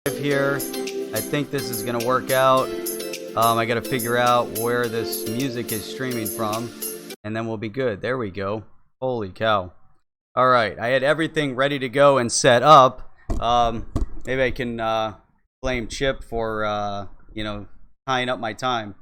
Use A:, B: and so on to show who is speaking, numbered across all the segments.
A: Here. I think this is gonna work out. I gotta figure out where this music is streaming from, and then we'll be good. There we go. Holy cow. All right, I had everything ready to go and set up. Maybe I can blame Chip for tying up my time.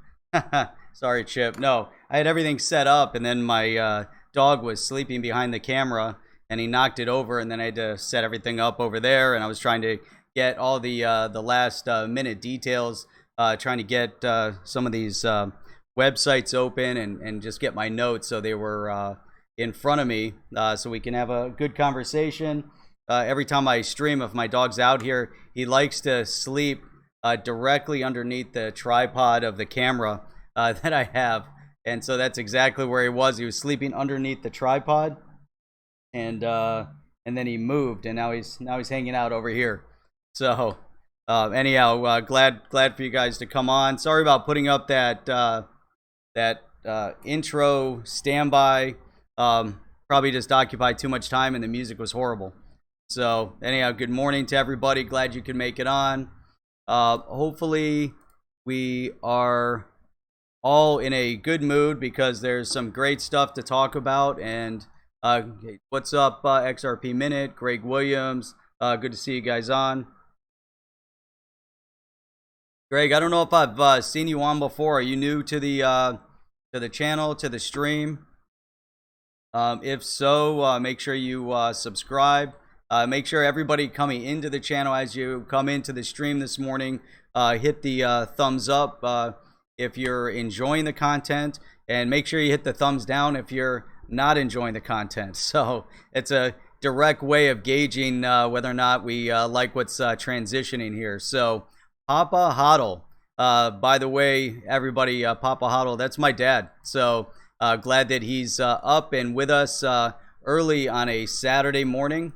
A: Sorry, Chip. No, I had everything set up, and then my dog was sleeping behind the camera, and he knocked it over, and then I had to set everything up over there, and I was trying to get all the last minute details, trying to get some of these websites open and just get my notes so they were in front of me, so we can have a good conversation. Every time I stream, if my dog's out here, he likes to sleep directly underneath the tripod of the camera that I have, and so that's exactly where he was. He was sleeping underneath the tripod, and then he moved, and now he's hanging out over here. So, anyhow, glad for you guys to come on. Sorry about putting up that intro standby. Probably just occupied too much time, and the music was horrible. So, anyhow, good morning to everybody. Glad you could make it on. Hopefully, we are all in a good mood because there's some great stuff to talk about. And what's up, XRP Minute, Greg Williams? Good to see you guys on. Greg, I don't know if I've seen you on before. Are you new to the channel, to the stream? If so, make sure you subscribe. Make sure everybody coming into the channel as you come into the stream this morning, hit the thumbs up if you're enjoying the content, and make sure you hit the thumbs down if you're not enjoying the content. So it's a direct way of gauging whether or not we like what's transitioning here. So Papa Hodl. By the way, everybody, Papa Hodl, that's my dad. So glad that he's up and with us early on a Saturday morning.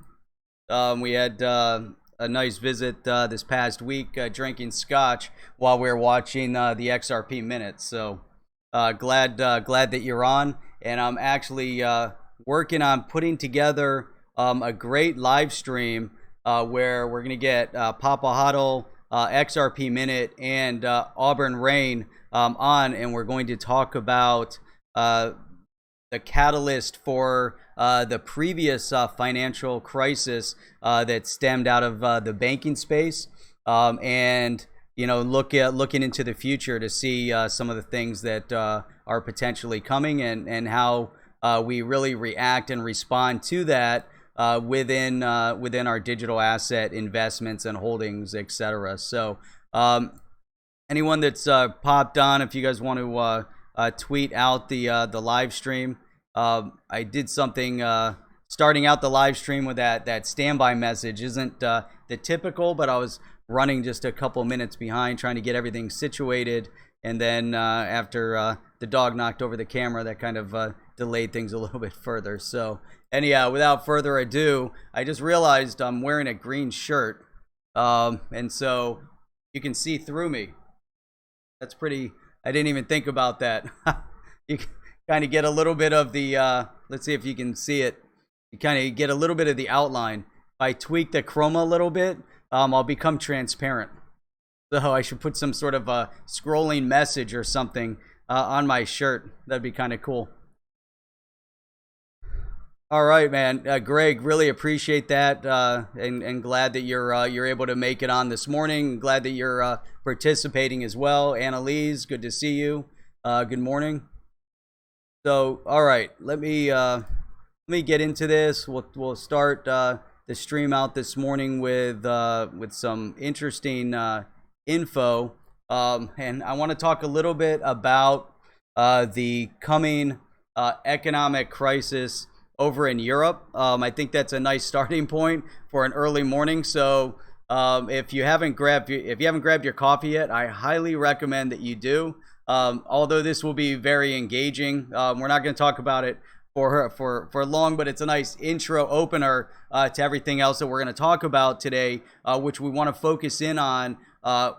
A: We had a nice visit this past week, drinking scotch while we were watching the XRP Minute. So glad that you're on. And I'm actually working on putting together a great live stream where we're going to get Papa Hodl, XRP Minute, and Auburn Rain on, and we're going to talk about the catalyst for the previous financial crisis that stemmed out of the banking space, and looking into the future to see some of the things that are potentially coming, and how we really react and respond to that within our digital asset investments and holdings, etc. So anyone that's popped on, if you guys want to tweet out the live stream, I did something starting out the live stream with that standby message. Isn't the typical, but I was running just a couple minutes behind trying to get everything situated, and then after the dog knocked over the camera, that kind of delayed things a little bit further. So anyhow, without further adu, I just realized I'm wearing a green shirt, and so you can see through me. That's pretty, I didn't even think about that. You can kind of get a little bit of the, let's see if you can see it. You kind of get a little bit of the outline. If I tweak the chroma a little bit, I'll become transparent. So I should put some sort of a scrolling message or something on my shirt. That'd be kind of cool. All right, man. Greg, really appreciate that, and glad that you're able to make it on this morning. Glad that you're participating as well. Annalise, good to see you. Good morning. So, all right, let me get into this. We'll start the stream out this morning with some interesting info, and I want to talk a little bit about the coming economic crisis over in Europe. I think that's a nice starting point for an early morning. So if you haven't grabbed your coffee yet, I highly recommend that you do. Although this will be very engaging, we're not going to talk about it for long, but it's a nice intro opener to everything else that we're going to talk about today, which we want to focus in on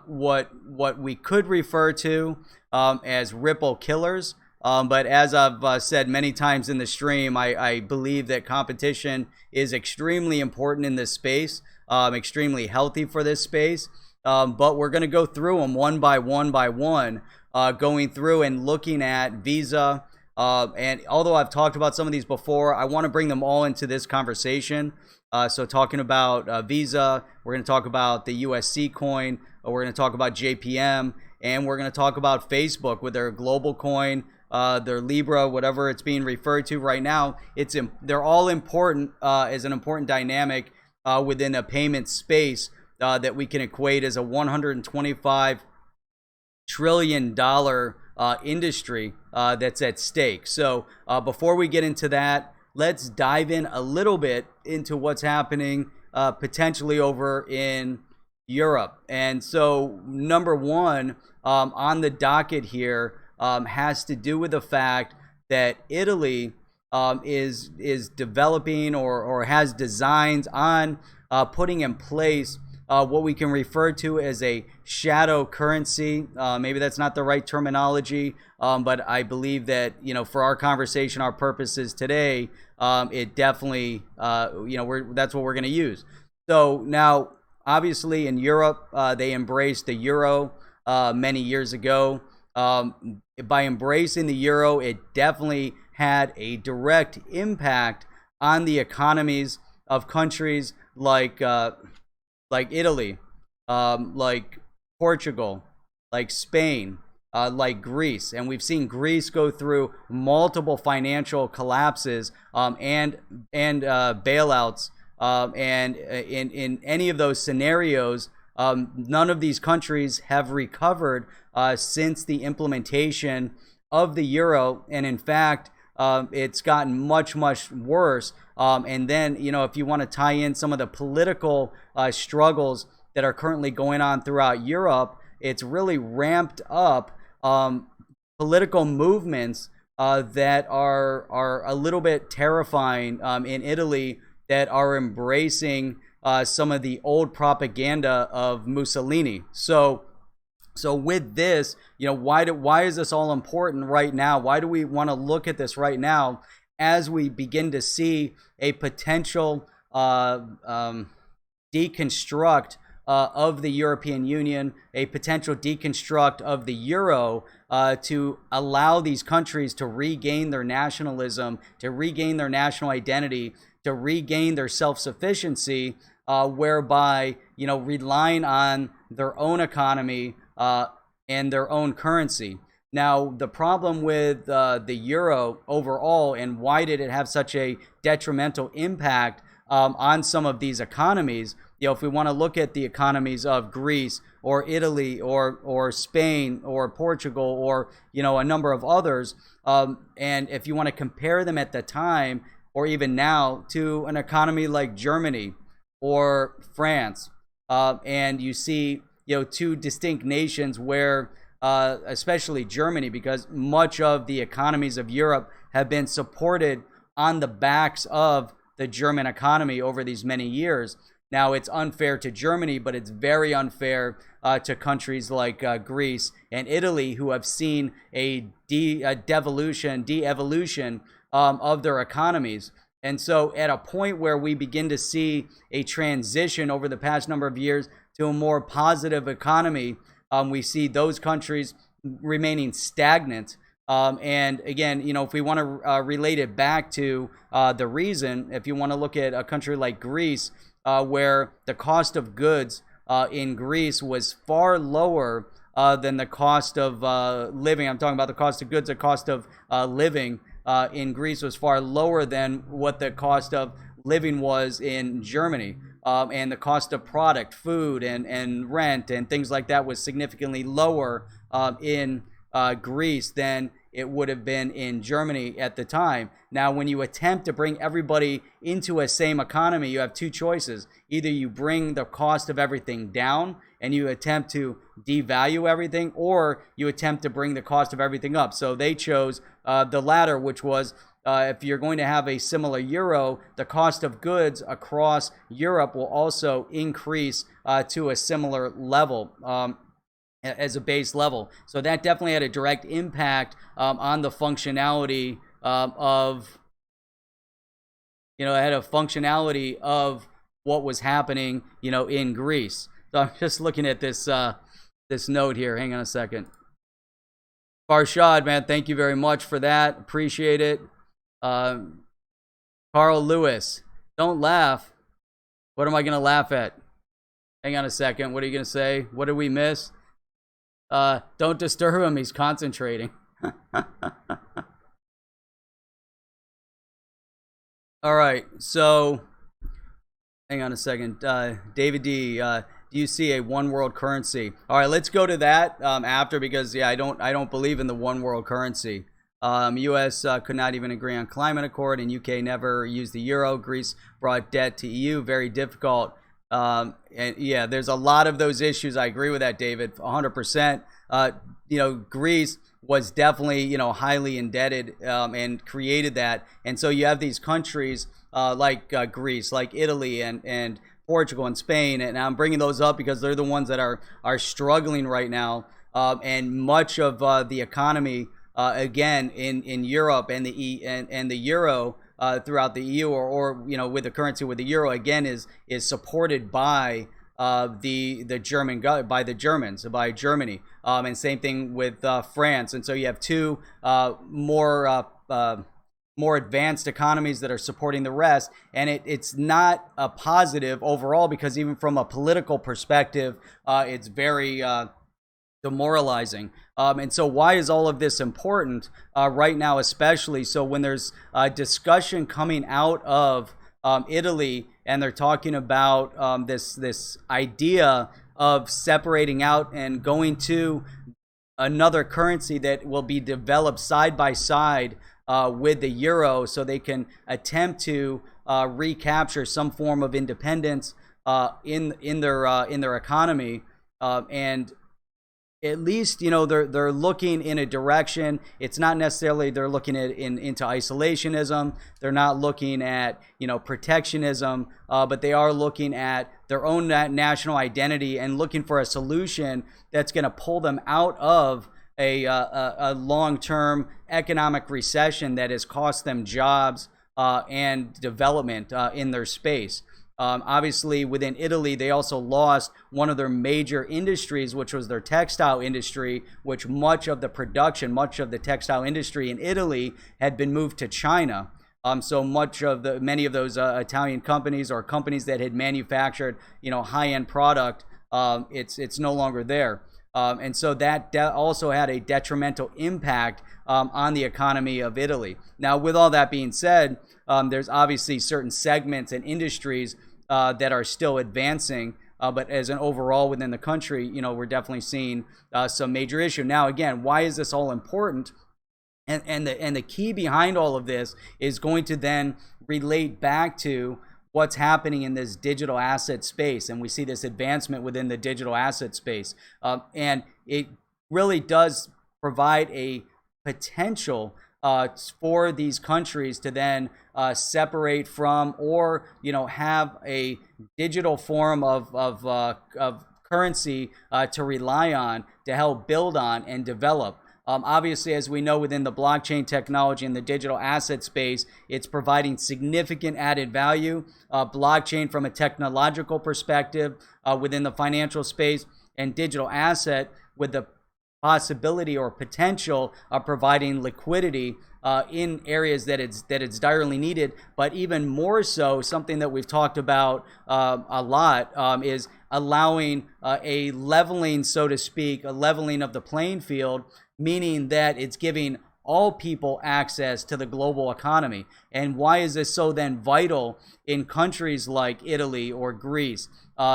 A: what we could refer to as ripple killers. But as I've said many times in the stream, I believe that competition is extremely important in this space. extremely healthy for this space. But we're going to go through them one by one, going through and looking at Visa. And although I've talked about some of these before, I want to bring them all into this conversation. So talking about Visa, we're going to talk about the USC coin, we're going to talk about JPM, and we're going to talk about Facebook with their global coin, their Libra, whatever it's being referred to right now. They're all important as an important dynamic within a payment space that we can equate as a $125 trillion industry that's at stake. So before we get into that, let's dive in a little bit into what's happening potentially over in Europe. And so number one on the docket here has to do with the fact that Italy is developing or has designs on putting in place what we can refer to as a shadow currency. Maybe that's not the right terminology, but I believe that, for our conversation, our purposes today, it definitely, that's what we're going to use. So now, obviously, in Europe, they embraced the euro many years ago. By embracing the euro, it definitely had a direct impact on the economies of countries like Italy, like Portugal, like Spain, like Greece. And we've seen Greece go through multiple financial collapses and bailouts. And in any of those scenarios, none of these countries have recovered since the implementation of the euro. And in fact, it's gotten much, much worse. And then, if you want to tie in some of the political struggles that are currently going on throughout Europe, it's really ramped up political movements that are a little bit terrifying in Italy, that are embracing some of the old propaganda of Mussolini. So with this, why is this all important right now? Why do we want to look at this right now as we begin to see a potential deconstruct of the European Union, a potential deconstruct of the euro, to allow these countries to regain their nationalism, to regain their national identity, to regain their self-sufficiency, whereby, relying on their own economy and their own currency. Now, the problem with the euro overall, and why did it have such a detrimental impact on some of these economies? If we want to look at the economies of Greece or Italy or Spain or Portugal or, a number of others, and if you want to compare them at the time or even now to an economy like Germany or France, and you see, two distinct nations where, especially Germany, because much of the economies of Europe have been supported on the backs of the German economy over these many years. Now, it's unfair to Germany, but it's very unfair to countries like Greece and Italy, who have seen a de-evolution of their economies. And so at a point where we begin to see a transition over the past number of years to a more positive economy, we see those countries remaining stagnant. And again, if we want to relate it back to the reason, if you want to look at a country like Greece, where the cost of goods in Greece was far lower than the cost of living. I'm talking about the cost of goods. The cost of living in Greece was far lower than what the cost of living was in Germany. And the cost of product, food, and rent and things like that was significantly lower in Greece than it would have been in Germany at the time. Now, when you attempt to bring everybody into a same economy, you have two choices. Either you bring the cost of everything down and you attempt to devalue everything, or you attempt to bring the cost of everything up. So they chose the latter, which was, if you're going to have a similar euro, the cost of goods across Europe will also increase to a similar level. As a base level. So that definitely had a direct impact on the functionality of what was happening, in Greece. So I'm just looking at this this note here. Hang on a second. Farshad, man, thank you very much for that. Appreciate it. Carl Lewis, don't laugh. What am I going to laugh at? Hang on a second. What are you going to say? What did we miss? Don't disturb him. He's concentrating. All right. So, hang on a second. David D, do you see a one world currency? All right, let's go to that after, because I don't believe in the one world currency. U.S. Could not even agree on climate accord, and UK never used the euro. Greece brought debt to EU. Very difficult. And yeah, there's a lot of those issues. I agree with that, David, 100%. Greece was definitely, highly indebted and created that. And so you have these countries like Greece, like Italy and Portugal and Spain. And I'm bringing those up because they're the ones that are struggling right now. And much of the economy, again, in Europe and the euro throughout the EU, or with the currency with the euro, again, is supported by the Germans, by Germany, and same thing with France. And so you have two more advanced economies that are supporting the rest, and it's not a positive overall, because even from a political perspective, it's very demoralizing. And so why is all of this important right now, especially? So when there's a discussion coming out of Italy, and they're talking about this idea of separating out and going to another currency that will be developed side by side with the euro, so they can attempt to recapture some form of independence in their economy, and at least they're looking in a direction. It's not necessarily they're looking into isolationism. They're not looking at protectionism, but they are looking at their own national identity and looking for a solution that's going to pull them out of a long-term economic recession that has cost them jobs and development in their space. Obviously, within Italy, they also lost one of their major industries, which was their textile industry, which much of the textile industry in Italy had been moved to China. So many of those Italian companies, or companies that had manufactured, high-end product, it's no longer there. And so that also had a detrimental impact on the economy of Italy. Now, with all that being said, there's obviously certain segments and industries that are still advancing, but as an overall within the country, we're definitely seeing some major issue. Now, again, why is this all important? And the key behind all of this is going to then relate back to what's happening in this digital asset space, and we see this advancement within the digital asset space, and it really does provide a potential for these countries to then separate from, or have a digital form of currency to rely on, to help build on and develop. Obviously, as we know, within the blockchain technology and the digital asset space, it's providing significant added value. Blockchain from a technological perspective within the financial space, and digital asset with the possibility or potential of providing liquidity in areas that it's direly needed. But even more so, something that we've talked about a lot is allowing a leveling, so to speak, a leveling of the playing field, meaning that it's giving all people access to the global economy. And why is this so then vital in countries like Italy or Greece?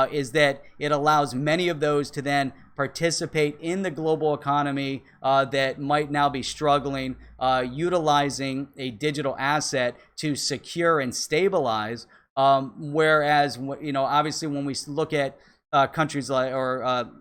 A: Is that it allows many of those to then participate in the global economy that might now be struggling, utilizing a digital asset to secure and stabilize. Whereas, obviously when we look at countries like, or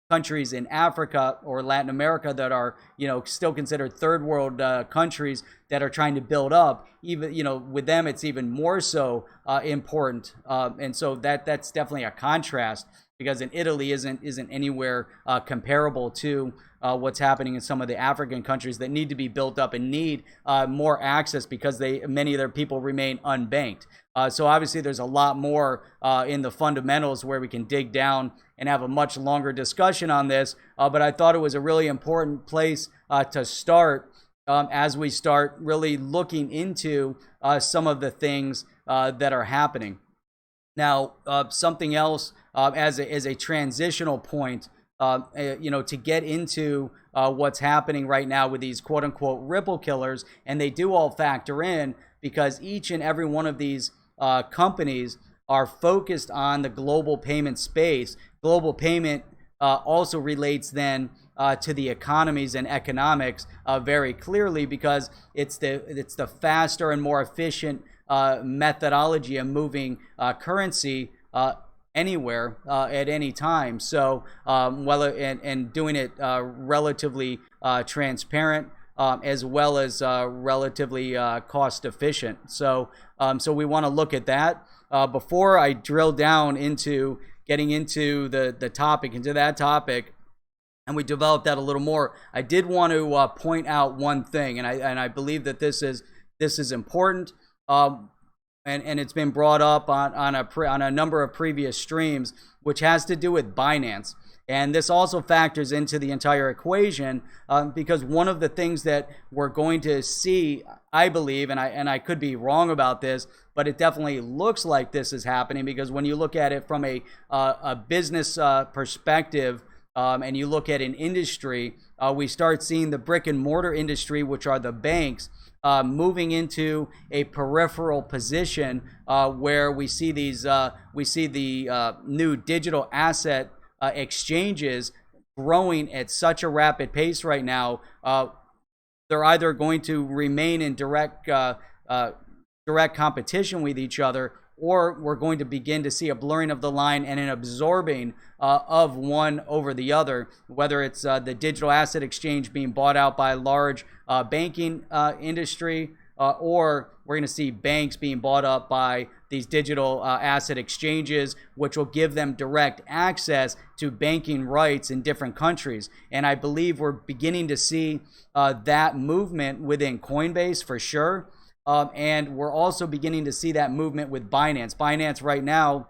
A: countries in Africa or Latin America that are, still considered third world countries that are trying to build up, even, with them, it's even more so important. And so that's definitely a contrast, because in Italy isn't anywhere comparable to what's happening in some of the African countries that need to be built up and need more access because many of their people remain unbanked. So obviously there's a lot more in the fundamentals where we can dig down and have a much longer discussion on this. But I thought it was a really important place to start as we start really looking into some of the things that are happening. Now, something else as a transitional point, to get into what's happening right now with these quote unquote ripple killers, and they do all factor in because each and every one of these companies are focused on the global payment space. Global payment also relates then to the economies and economics very clearly because it's the faster and more efficient methodology of moving currency anywhere at any time. So and doing it relatively transparent as well as relatively cost efficient. So we want to look at that. Before I drill down into getting into the topic, into that topic, and we develop that a little more, I did want to point out one thing, and I believe that this is important, and it's been brought up on a number of previous streams, which has to do with Binance. And this also factors into the entire equation because one of the things that we're going to see, I believe, and I could be wrong about this, but it definitely looks like this is happening because when you look at it from a business perspective and you look at an industry, we start seeing the brick and mortar industry, which are the banks, moving into a peripheral position where we see the new digital asset exchanges growing at such a rapid pace right now. They're either going to remain in direct competition with each other, or we're going to begin to see a blurring of the line and an absorbing of one over the other, whether it's the digital asset exchange being bought out by a large banking industry, or we're going to see banks being bought up by these digital asset exchanges, which will give them direct access to banking rights in different countries. And I believe we're beginning to see that movement within Coinbase for sure. And we're also beginning to see that movement with Binance. Binance right now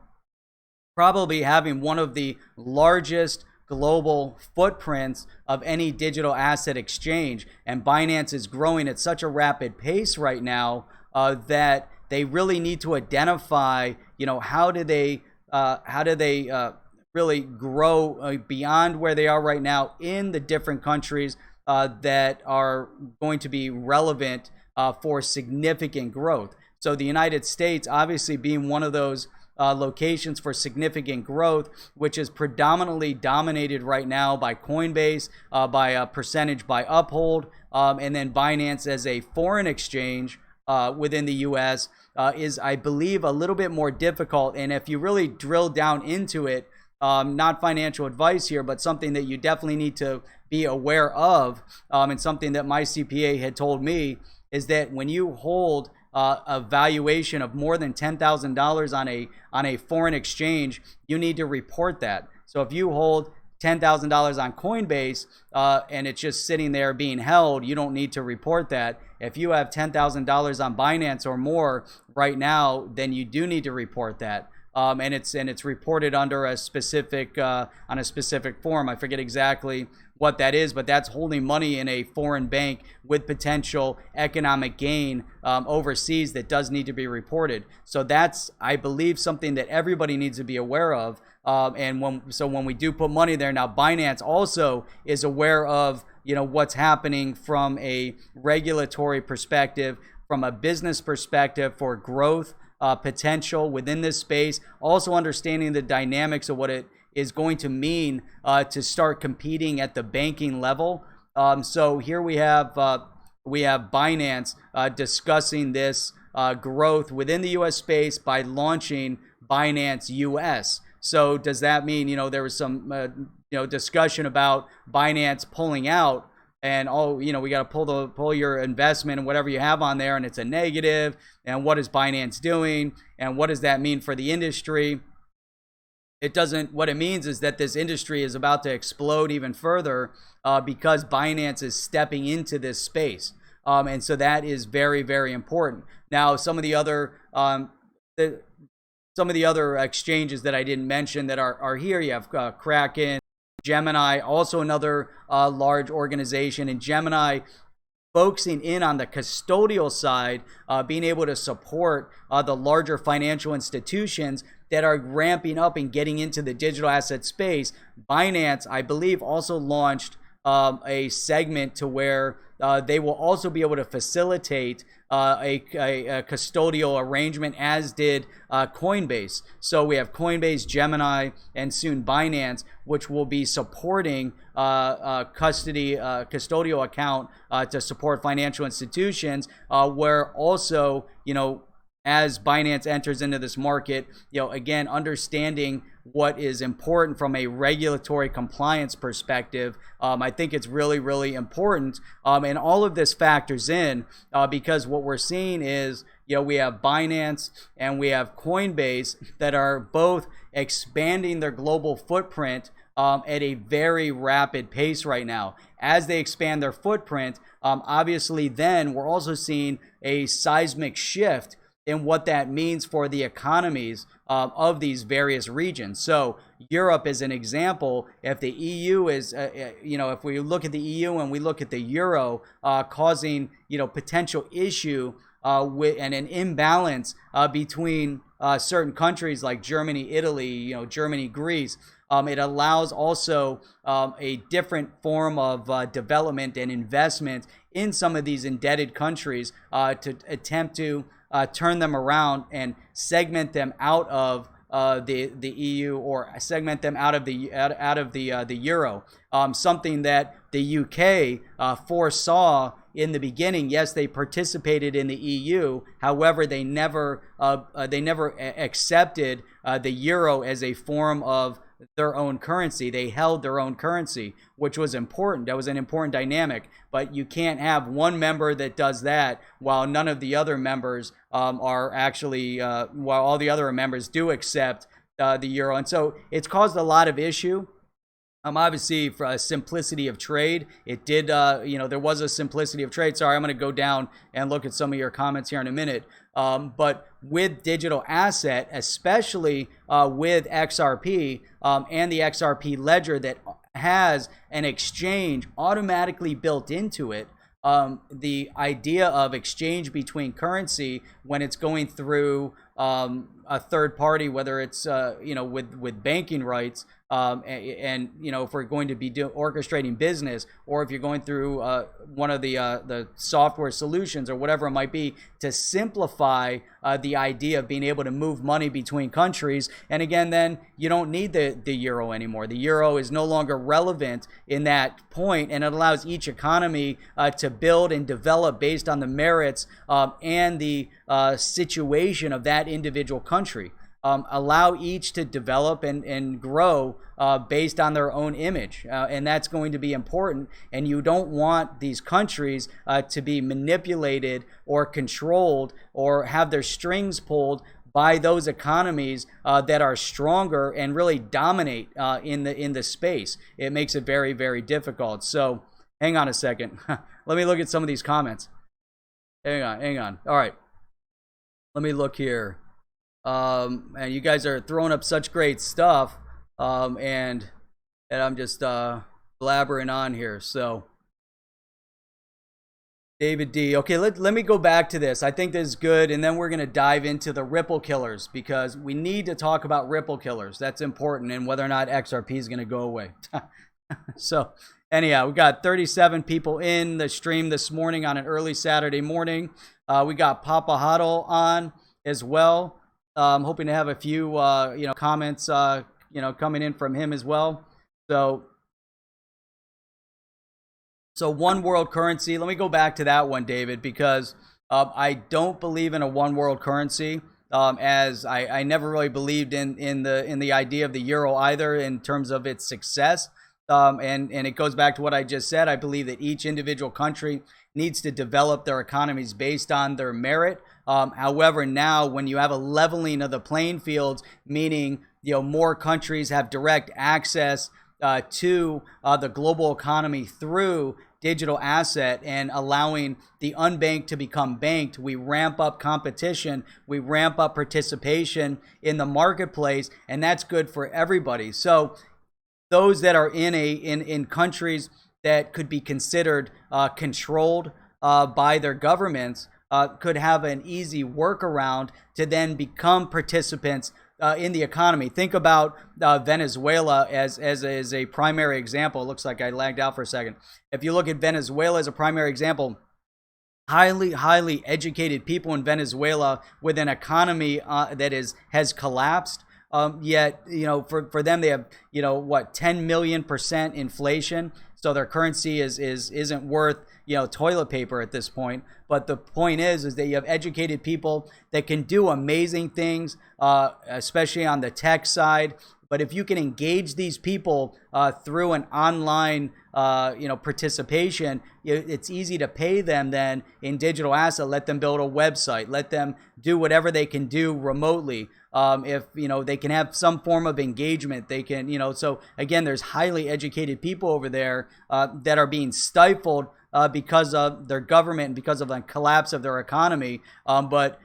A: probably having one of the largest global footprints of any digital asset exchange, and Binance is growing at such a rapid pace right now that they really need to identify, how do they really grow beyond where they are right now in the different countries that are going to be relevant for significant growth. So the United States obviously being one of those locations for significant growth, which is predominantly dominated right now by Coinbase, by a percentage by Uphold, and then Binance as a foreign exchange within the US is, I believe, a little bit more difficult. And if you really drill down into it, not financial advice here, but something that you definitely need to be aware of, and something that my CPA had told me, is that when you hold a valuation of more than $10,000 on a foreign exchange, you need to report that. So if you hold $10,000 on Coinbase and it's just sitting there being held, you don't need to report that. If you have $10,000 on Binance or more right now, then you do need to report that. And it's reported under a specific on a specific form. I forget exactly what that is, but that's holding money in a foreign bank with potential economic gain overseas that does need to be reported. So that's, I believe, something that everybody needs to be aware of. And when we do put money there, now Binance also is aware of what's happening from a regulatory perspective, from a business perspective for growth potential within this space, also understanding the dynamics of what it is going to mean to start competing at the banking level. So here we have Binance discussing this growth within the U.S. space by launching Binance US. So does that mean there was some discussion about Binance pulling out? And we got to pull your investment and whatever you have on there, and it's a negative. And what is Binance doing? And what does that mean for the industry? it doesn't, what it means is that this industry is about to explode even further because Binance is stepping into this space. And so that is very, very important. Now, some of the other exchanges that I didn't mention that are here, you have Kraken, Gemini, also another large organization. And Gemini focusing in on the custodial side, being able to support the larger financial institutions that are ramping up and getting into the digital asset space. Binance, I believe, also launched a segment to where they will also be able to facilitate a custodial arrangement, as did Coinbase. So we have Coinbase, Gemini, and soon Binance, which will be supporting custodial account to support financial institutions, where also, as Binance enters into this market, again, understanding what is important from a regulatory compliance perspective, I think it's really, really important. And all of this factors in because what we're seeing is, we have Binance and we have Coinbase that are both expanding their global footprint at a very rapid pace right now. As they expand their footprint, obviously then we're also seeing a seismic shift in what that means for the economies of these various regions. So Europe is an example. If the EU is, if we look at the EU and we look at the euro causing, potential issue with and an imbalance between certain countries like Germany, Italy, Germany, Greece, it allows also a different form of development and investment in some of these indebted countries to attempt to turn them around and segment them out of the EU, or segment them out of the euro. Something that the UK foresaw in the beginning. Yes, they participated in the EU. However, they never accepted the euro as a form of their own currency. They held their own currency, which was important. That was an important dynamic. But you can't have one member that does that while none of the other members are actually, while all the other members do accept the euro. And so it's caused a lot of issue. Obviously, for a simplicity of trade, it did, there was a simplicity of trade. Sorry, I'm going to go down and look at some of your comments here in a minute. But with digital asset, especially with XRP and the XRP ledger that has an exchange automatically built into it, the idea of exchange between currency when it's going through a third party, whether it's with banking rights, and if we're going to be orchestrating business, or if you're going through one of the software solutions or whatever it might be, to simplify the idea of being able to move money between countries. And again, then you don't need the euro anymore. The euro is no longer relevant in that point, and it allows each economy to build and develop based on the merits and the situation of that individual country. Allow each to develop and grow based on their own image. And that's going to be important. And you don't want these countries to be manipulated or controlled or have their strings pulled by those economies that are stronger and really dominate in the space. It makes it very, very difficult. So hang on a second. Let me look at some of these comments. Hang on. All right. Let me look here. And you guys are throwing up such great stuff, and I'm just blabbering on here. So David D. Okay, let me go back to this. I think this is good, and then we're going to dive into the Ripple killers, because we need to talk about Ripple killers. That's important, and whether or not XRP is going to go away. So anyhow, we got 37 people in the stream this morning on an early Saturday morning. We got Papa Huddle on as well. I'm hoping to have a few, comments, coming in from him as well. So one world currency. Let me go back to that one, David, because I don't believe in a one world currency. As I never really believed in the idea of the euro either, in terms of its success. And it goes back to what I just said. I believe that each individual country needs to develop their economies based on their merit. However, now when you have a leveling of the playing fields, meaning more countries have direct access to the global economy through digital asset and allowing the unbanked to become banked, we ramp up competition, we ramp up participation in the marketplace, and that's good for everybody. So those that are in countries that could be considered controlled by their governments could have an easy workaround to then become participants in the economy. Think about Venezuela as a primary example. It looks like I lagged out for a second. If you look at Venezuela as a primary example, highly educated people in Venezuela with an economy that has collapsed. Yet, for them, they have, 10 million% inflation. So their currency isn't worth, toilet paper at this point. But the point is that you have educated people that can do amazing things, especially on the tech side. But if you can engage these people through an online, participation, it's easy to pay them then in digital asset. Let them build a website. Let them do whatever they can do remotely. If they can have some form of engagement, they can. So again, there's highly educated people over there that are being stifled because of their government and because of the collapse of their economy. But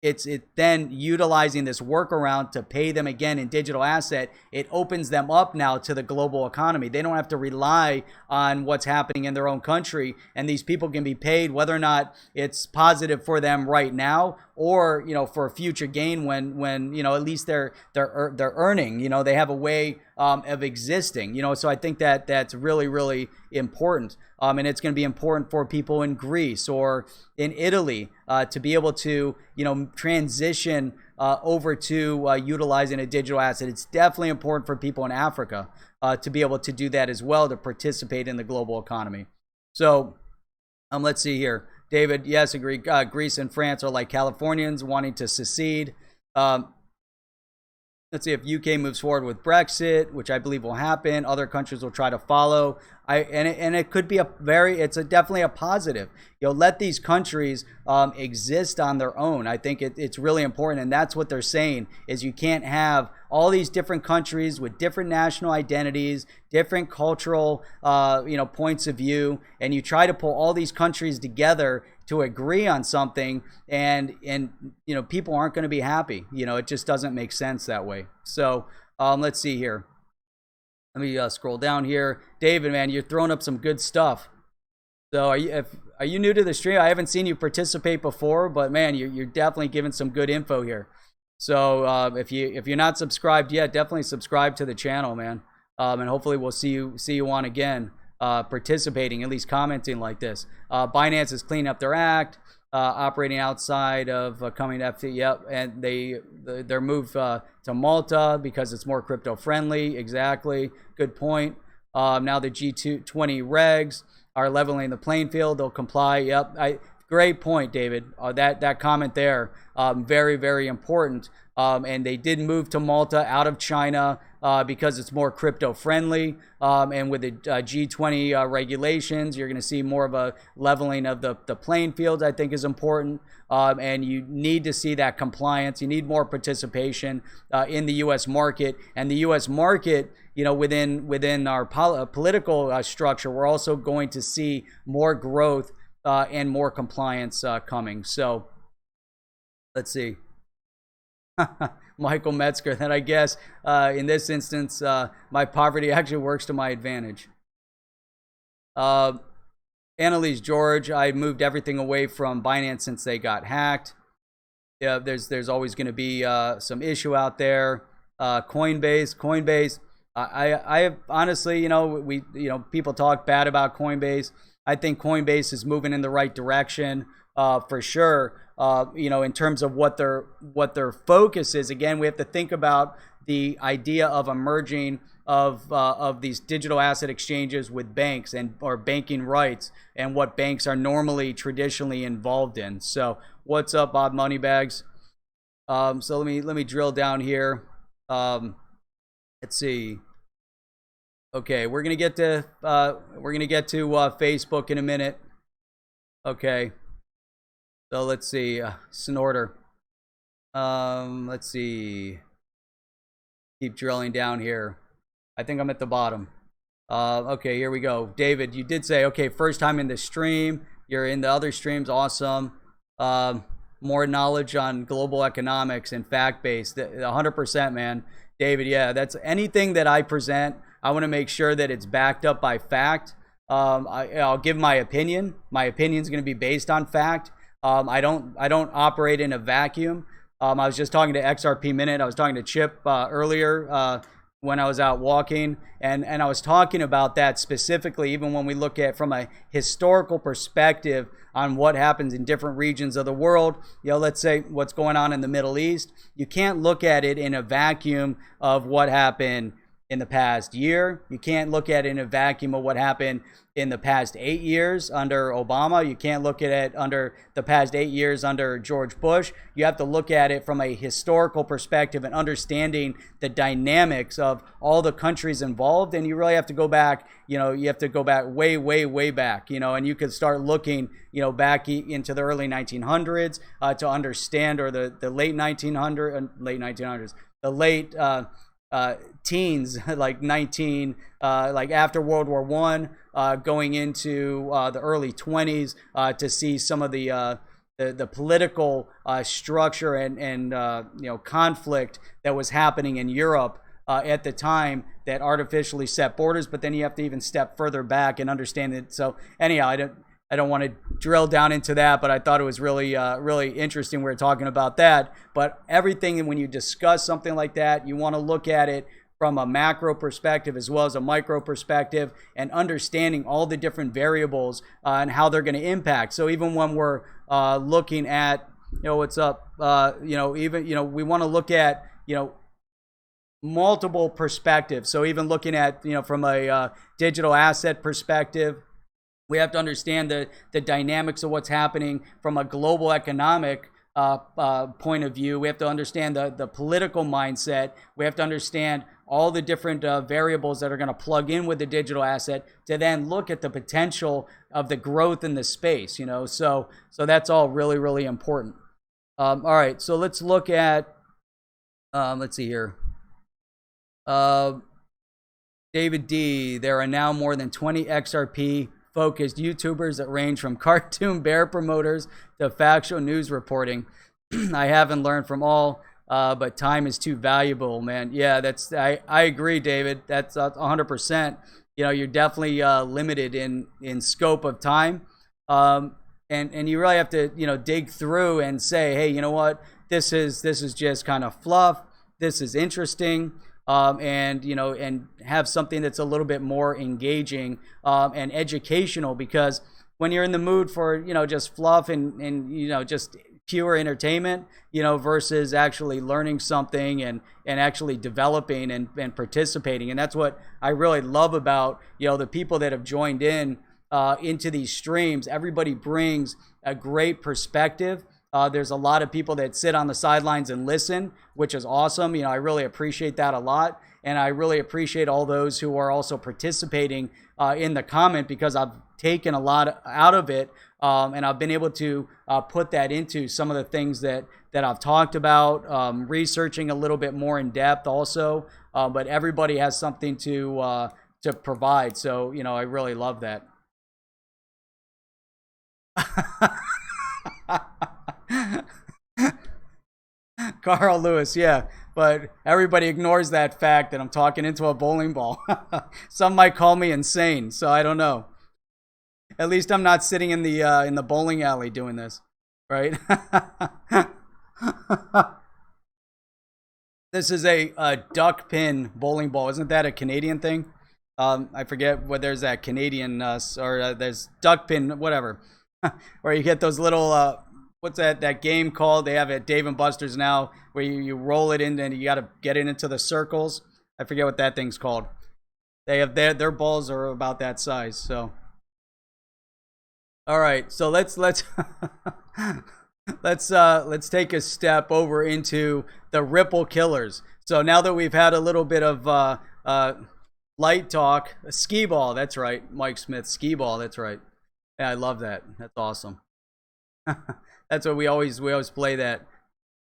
A: it's then utilizing this workaround to pay them again in digital asset. It opens them up now to the global economy. They don't have to rely on what's happening in their own country, and these people can be paid whether or not it's positive for them right now or for a future gain when at least they're earning. They have a way of existing. So I think that's really important. And it's going to be important for people in Greece or in Italy to be able to transition over to utilizing a digital asset. It's definitely important for people in Africa to be able to do that as well, to participate in the global economy. So let's see here. David, yes, agree. Greece and France are like Californians wanting to secede. Let's see if UK moves forward with Brexit, which I believe will happen. Other countries will try to follow. It could be definitely a positive. Let these countries exist on their own. I think it's really important, and that's what they're saying is you can't have all these different countries with different national identities, different cultural points of view, and you try to pull all these countries together to agree on something, and people aren't going to be happy. It just doesn't make sense that way. So let's see here. Let me scroll down here. David, man, you're throwing up some good stuff. So are you new to the stream? I haven't seen you participate before, but man, you're definitely giving some good info here. So if you're not subscribed yet, definitely subscribe to the channel, man. And hopefully we'll see you on again, participating, at least commenting like this. Binance is cleaning up their act, operating outside of coming to FT. Yep, and their move to Malta because it's more crypto friendly. Exactly, good point. Now the G20 regs are leveling the playing field. They'll comply. Yep, great point, David. That comment there, very important. And they did move to Malta out of China because it's more crypto friendly. And with the G20 regulations, you're going to see more of a leveling of the playing field, I think is important. And you need to see that compliance. You need more participation in the U.S. market. And the U.S. market, within our political structure, we're also going to see more growth and more compliance coming. So let's see. Michael Metzger, that I guess in this instance, my poverty actually works to my advantage. Annalise George, I moved everything away from Binance since they got hacked. Yeah, there's always going to be some issue out there. Coinbase. I honestly, people talk bad about Coinbase. I think Coinbase is moving in the right direction for sure. In terms of what their focus is. Again, we have to think about the idea of emerging of these digital asset exchanges with banks or banking rights and what banks are normally traditionally involved in. So what's up, Bob Moneybags? So let me drill down here. Let's see. Okay, we're gonna get to Facebook in a minute. Okay, so let's see, Snorter. Let's see. Keep drilling down here. I think I'm at the bottom. Okay, here we go. David, you did say, okay, first time in the stream. You're in the other streams, awesome. More knowledge on global economics and fact-based, 100%, man. David, yeah, that's anything that I present. I want to make sure that it's backed up by fact. I'll give my opinion. My opinion is going to be based on fact. I don't operate in a vacuum. I was just talking to XRP Minute. I was talking to Chip earlier when I was out walking, and I was talking about that specifically, even when we look at from a historical perspective on what happens in different regions of the world. You know, let's say what's going on in the Middle East. You can't look at it in a vacuum of what happened in the past year. You can't look at it in a vacuum of what happened in the past 8 years under Obama. You can't look at it under the past 8 years under George Bush. You have to look at it from a historical perspective and understanding the dynamics of all the countries involved. And you really have to go back, you know, you have to go back way, way, way back, you know, and you could start looking, you know, back into the early 1900s to understand, or the late 1900s, the late teens, like 19, like after World War One, going into the early 20s, to see some of the political structure and you know, conflict that was happening in Europe at the time that artificially set borders. But then you have to even step further back and understand it. So anyhow, I don't want to drill down into that, but I thought it was really, really interesting. We were talking about that. But everything, when you discuss something like that, you want to look at it from a macro perspective as well as a micro perspective, and understanding all the different variables and how they're going to impact. So even when we're looking at, you know, what's up, you know, even, you know, we want to look at, you know, multiple perspectives. So even looking at, you know, from a digital asset perspective, we have to understand the dynamics of what's happening from a global economic point of view. We have to understand the political mindset. We have to understand all the different variables that are going to plug in with the digital asset to then look at the potential of the growth in the space, you know. So that's all really, really important. All right, so let's look at, let's see here. David D, there are now more than 20 XRP focused YouTubers that range from cartoon bear promoters to factual news reporting. I haven't learned from all, but time is too valuable, man. Yeah, I agree, David. That's 100%. You know, you're definitely limited in scope of time, and you really have to, you know, dig through and say, hey, you know what, this is just kind of fluff. This is interesting. And, you know, and have something that's a little bit more engaging and educational, because when you're in the mood for, you know, just fluff and you know, just pure entertainment, you know, versus actually learning something and actually developing and participating. And that's what I really love about, you know, the people that have joined in into these streams. Everybody brings a great perspective. There's a lot of people that sit on the sidelines and listen, which is awesome. You know, I really appreciate that a lot. And I really appreciate all those who are also participating in the comment, because I've taken a lot out of it. And I've been able to put that into some of the things that I've talked about, researching a little bit more in depth also. But everybody has something to provide. So, you know, I really love that. Carl Lewis, yeah, but everybody ignores that fact that I'm talking into a bowling ball. Some might call me insane, so I don't know. At least I'm not sitting in the bowling alley doing this, right? This is a duck pin bowling ball. Isn't that a Canadian thing? I forget what there's that Canadian or there's duck pin, whatever, where you get those little. What's that game called? They have it at Dave & Buster's now, where you roll it in and you got to get it into the circles. I forget what that thing's called. They have their balls are about that size. So, all right. So let's let's take a step over into the Ripple killers. So now that we've had a little bit of Light talk, skee ball. That's right, Mike Smith. Skee ball. That's right. Yeah, I love that. That's awesome. That's what we always play that.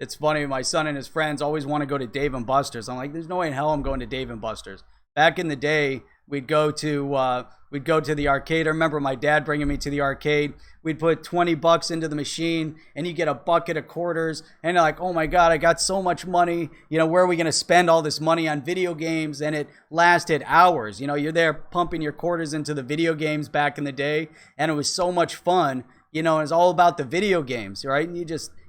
A: It's funny. My son and his friends always want to go to Dave and Buster's. I'm like, there's no way in hell I'm going to Dave and Buster's. Back in the day, we'd go to the arcade. I remember my dad bringing me to the arcade. We'd put $20 into the machine, and you get a bucket of quarters. And you're like, oh my God, I got so much money. You know, where are we going to spend all this money on video games? And it lasted hours. You know, you're there pumping your quarters into the video games back in the day, and it was so much fun. You know, it's all about the video games, right? And you're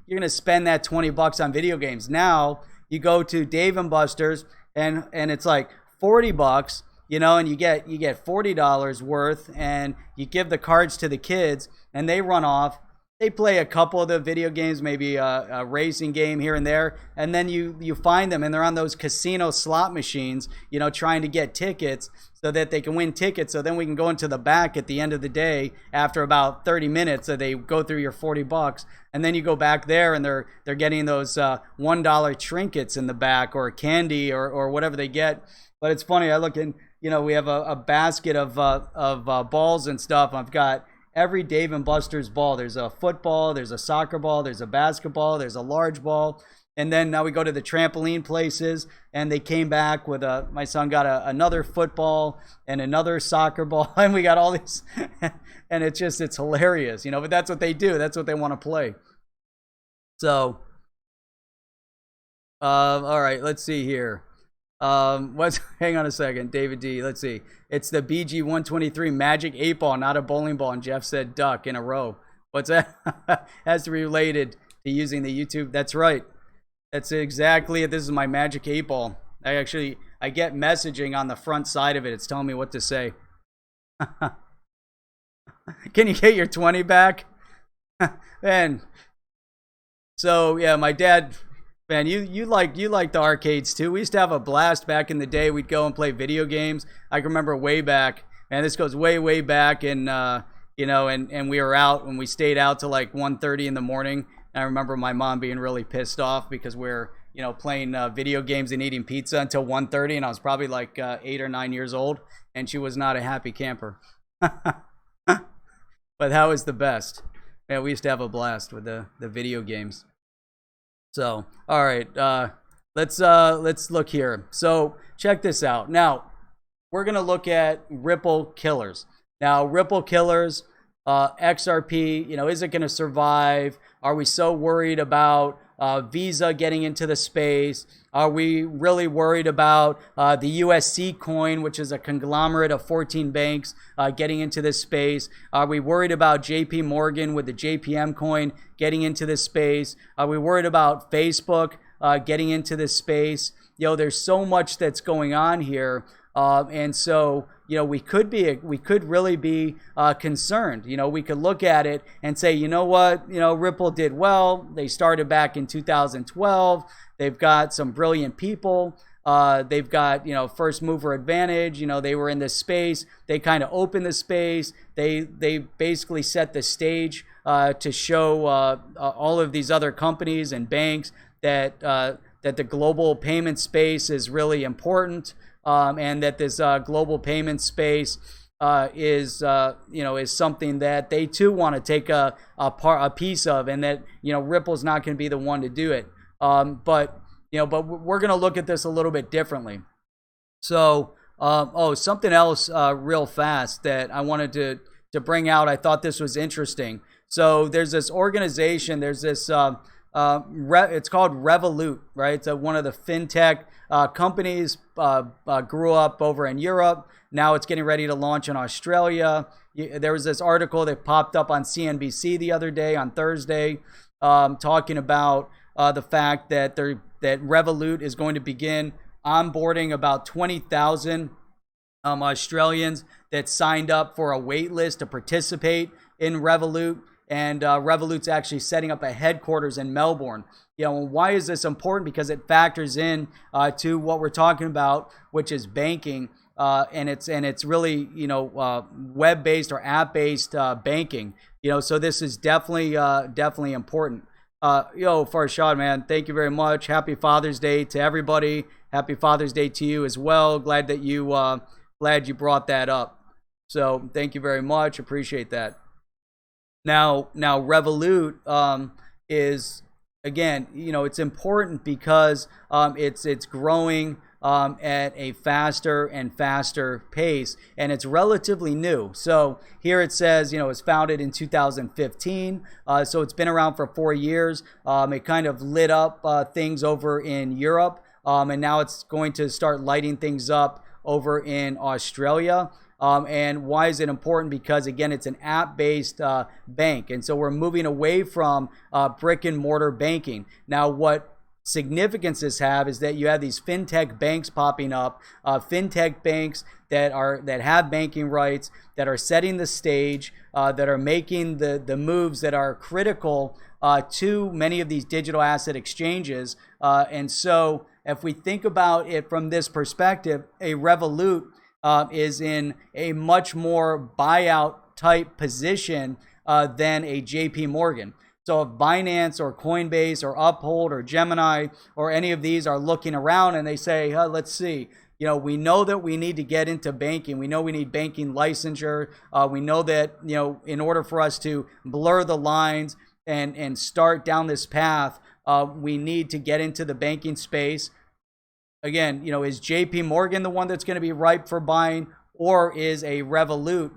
A: going to spend that $20 on video games. Now you go to Dave and Buster's, and it's like $40, you know, and you get $40 worth, and you give the cards to the kids, and they run off. They play a couple of the video games, maybe a racing game here and there, and then you find them, and they're on those casino slot machines, you know, trying to get tickets so that they can win tickets. So then we can go into the back at the end of the day after about 30 minutes. So they go through your $40, and then you go back there, and they're getting those $1 trinkets in the back, or candy, or whatever they get. But it's funny. I look in, you know, we have a basket of balls and stuff. I've got every Dave and Buster's ball. There's a football, there's a soccer ball, there's a basketball, there's a large ball. And then now we go to the trampoline places, and they came back with my son got another football and another soccer ball, and we got all these, and it's hilarious, you know, but that's what they do. That's what they want to play. So, all right, let's see here. Hang on a second, David D. Let's see. It's the BG 123 Magic 8 ball, not a bowling ball. And Jeff said duck in a row. What's that? Has to be related to using the YouTube. That's right. That's exactly it. This is my Magic 8 ball. I get messaging on the front side of it. It's telling me what to say. Can you get your 20 back? Man. So yeah, my dad. Man, you like the arcades too. We used to have a blast back in the day. We'd go and play video games. I can remember way back, and this goes way back, and you know, and we were out, and we stayed out till like 1:30 in the morning. And I remember my mom being really pissed off because we're, you know, playing video games and eating pizza until 1:30, and I was probably like 8 or 9 years old, and she was not a happy camper. But that was the best. Man, we used to have a blast with the video games. So, all right, let's look here. So check this out. Now, we're going to look at Ripple killers. Now, Ripple killers, XRP, you know, is it going to survive? Are we so worried about Visa getting into the space? Are we really worried about the USC coin, which is a conglomerate of 14 banks, getting into this space? Are we worried about JP Morgan with the JPM coin getting into this space? Are we worried about Facebook getting into this space? You know, there's so much that's going on here. And so, you know, we could really be concerned. You know, we could look at it and say, you know what, you know, Ripple did well. They started back in 2012. They've got some brilliant people. They've got, you know, first mover advantage. You know, they were in this space. They kind of opened the space. They basically set the stage to show all of these other companies and banks that the global payment space is really important. And that this global payment space is something that they too want to take a piece of, and that, you know, Ripple's not going to be the one to do it. But we're going to look at this a little bit differently. So, something else real fast that I wanted to bring out. I thought this was interesting. So there's this organization. There's this. It's called Revolut, right? It's one of the fintech companies. Grew up over in Europe. Now it's getting ready to launch in Australia. There was this article that popped up on CNBC the other day, on Thursday, talking about the fact that Revolut is going to begin onboarding about 20,000 Australians that signed up for a wait list to participate in Revolut. And Revolut's actually setting up a headquarters in Melbourne. You know, why is this important? Because it factors in to what we're talking about, which is banking, and it's really, you know, web-based or app-based banking. You know, so this is definitely important. Farshad, man, thank you very much. Happy Father's Day to everybody. Happy Father's Day to you as well. Glad that you glad you brought that up. So thank you very much. Appreciate that. Now Revolut is, again, it's important because it's growing at a faster and faster pace, and it's relatively new. So here it says, it was founded in 2015, so it's been around for 4 years. It kind of lit up things over in Europe, and now it's going to start lighting things up over in Australia. And why is it important? Because, again, it's an app-based bank. And so we're moving away from brick and mortar banking. Now, what significance this have is that you have these fintech banks popping up, fintech banks that have banking rights, that are setting the stage, that are making the moves that are critical to many of these digital asset exchanges. And so if we think about it from this perspective, a Revolut is in a much more buyout type position than a JP Morgan. So if Binance or Coinbase or Uphold or Gemini or any of these are looking around and they say, let's see, we know that we need to get into banking. We know we need banking licensure. We know that, in order for us to blur the lines and start down this path, we need to get into the banking space. Again, is JP Morgan the one that's going to be ripe for buying, or is a Revolut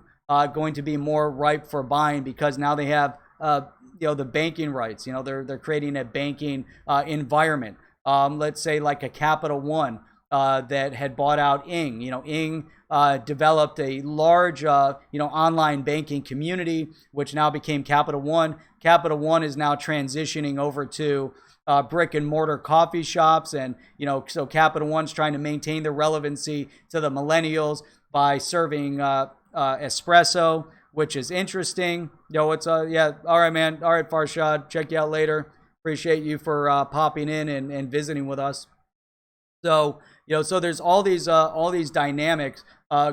A: going to be more ripe for buying because now they have the banking rights? They're creating a banking environment. Let's say like a Capital One that had bought out Ing. Ing developed a large online banking community, which now became Capital One. Capital One is now transitioning over to brick and mortar coffee shops, and so Capital One's trying to maintain the relevancy to the millennials by serving espresso, which is interesting. It's yeah, all right, man. All right, Farshad, check you out later. Appreciate you for popping in and visiting with us. So so there's all these dynamics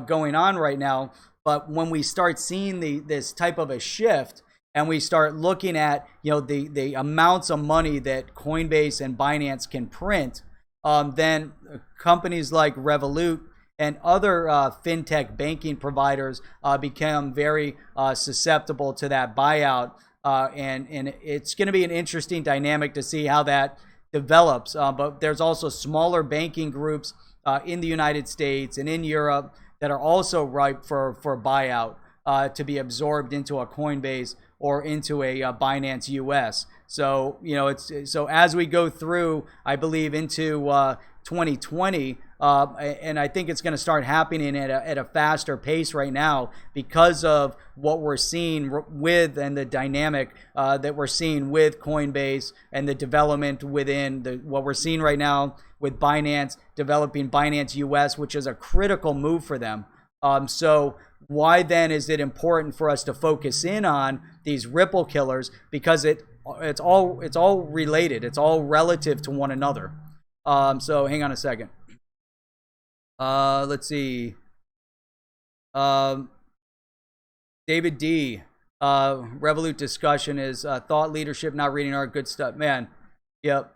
A: going on right now. But when we start seeing this type of a shift, and we start looking at the amounts of money that Coinbase and Binance can print, then companies like Revolut and other fintech banking providers become very susceptible to that buyout, and it's going to be an interesting dynamic to see how that develops. But there's also smaller banking groups in the United States and in Europe that are also ripe for buyout, to be absorbed into a Coinbase or into a Binance US. So so as we go through, I believe, into 2020, and I think it's going to start happening at a faster pace right now because of what we're seeing with, and the dynamic that we're seeing with Coinbase, and the development within what we're seeing right now with Binance developing Binance US, which is a critical move for them. So why then is it important for us to focus in on these Ripple killers? Because it's all related. It's all relative to one another. So hang on a second. Let's see. David D. Revolut discussion is thought leadership, not reading art. Good stuff, man. Yep.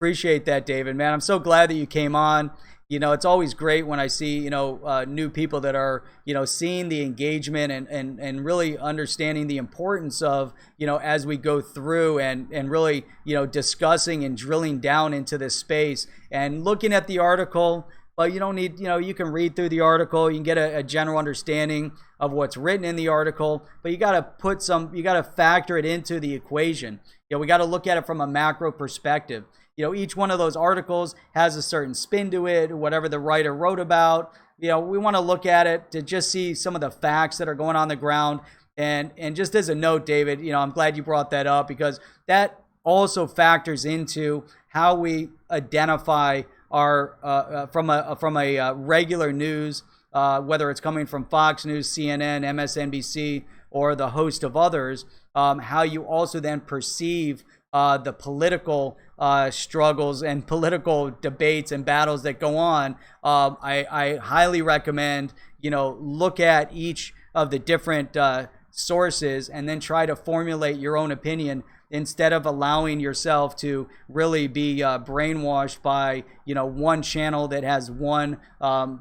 A: Appreciate that, David, man. I'm so glad that you came on. It's always great when I see, new people that are, seeing the engagement and really understanding the importance of, as we go through and really, discussing and drilling down into this space and looking at the article. But you don't need, you can read through the article. You can get a general understanding of what's written in the article, but you got to factor it into the equation. We got to look at it from a macro perspective. Each one of those articles has a certain spin to it, whatever the writer wrote about. We want to look at it to just see some of the facts that are going on the ground. And just as a note, David, I'm glad you brought that up, because that also factors into how we identify our from a regular news, whether it's coming from Fox News, CNN, MSNBC, or the host of others, how you also then perceive the political struggles and political debates and battles that go on. I highly recommend, look at each of the different sources and then try to formulate your own opinion instead of allowing yourself to really be brainwashed by, you know, one channel that has one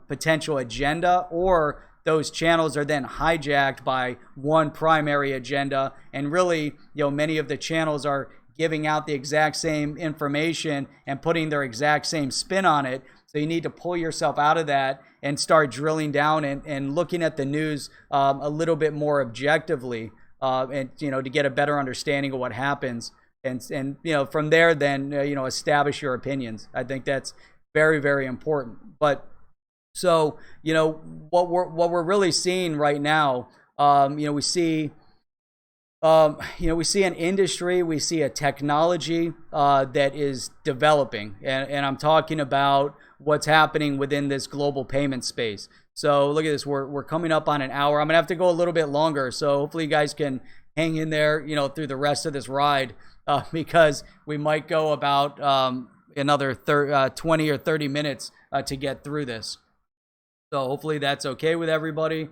A: potential agenda, or those channels are then hijacked by one primary agenda. And really, you know, many of the channels are giving out the exact same information and putting their exact same spin on it. So you need to pull yourself out of that and start drilling down and looking at the news a little bit more objectively, and, you know, to get a better understanding of what happens. And you know, from there, then, you know, establish your opinions. I think that's very, very important. But so, you know, what we're really seeing right now, you know, we see an industry, we see a technology that is developing, and I'm talking about what's happening within this global payment space. So look at this, we're coming up on an hour. I'm gonna have to go a little bit longer, so hopefully you guys can hang in there, you know, through the rest of this ride, because we might go about another 20 or 30 minutes to get through this. So hopefully that's okay with everybody.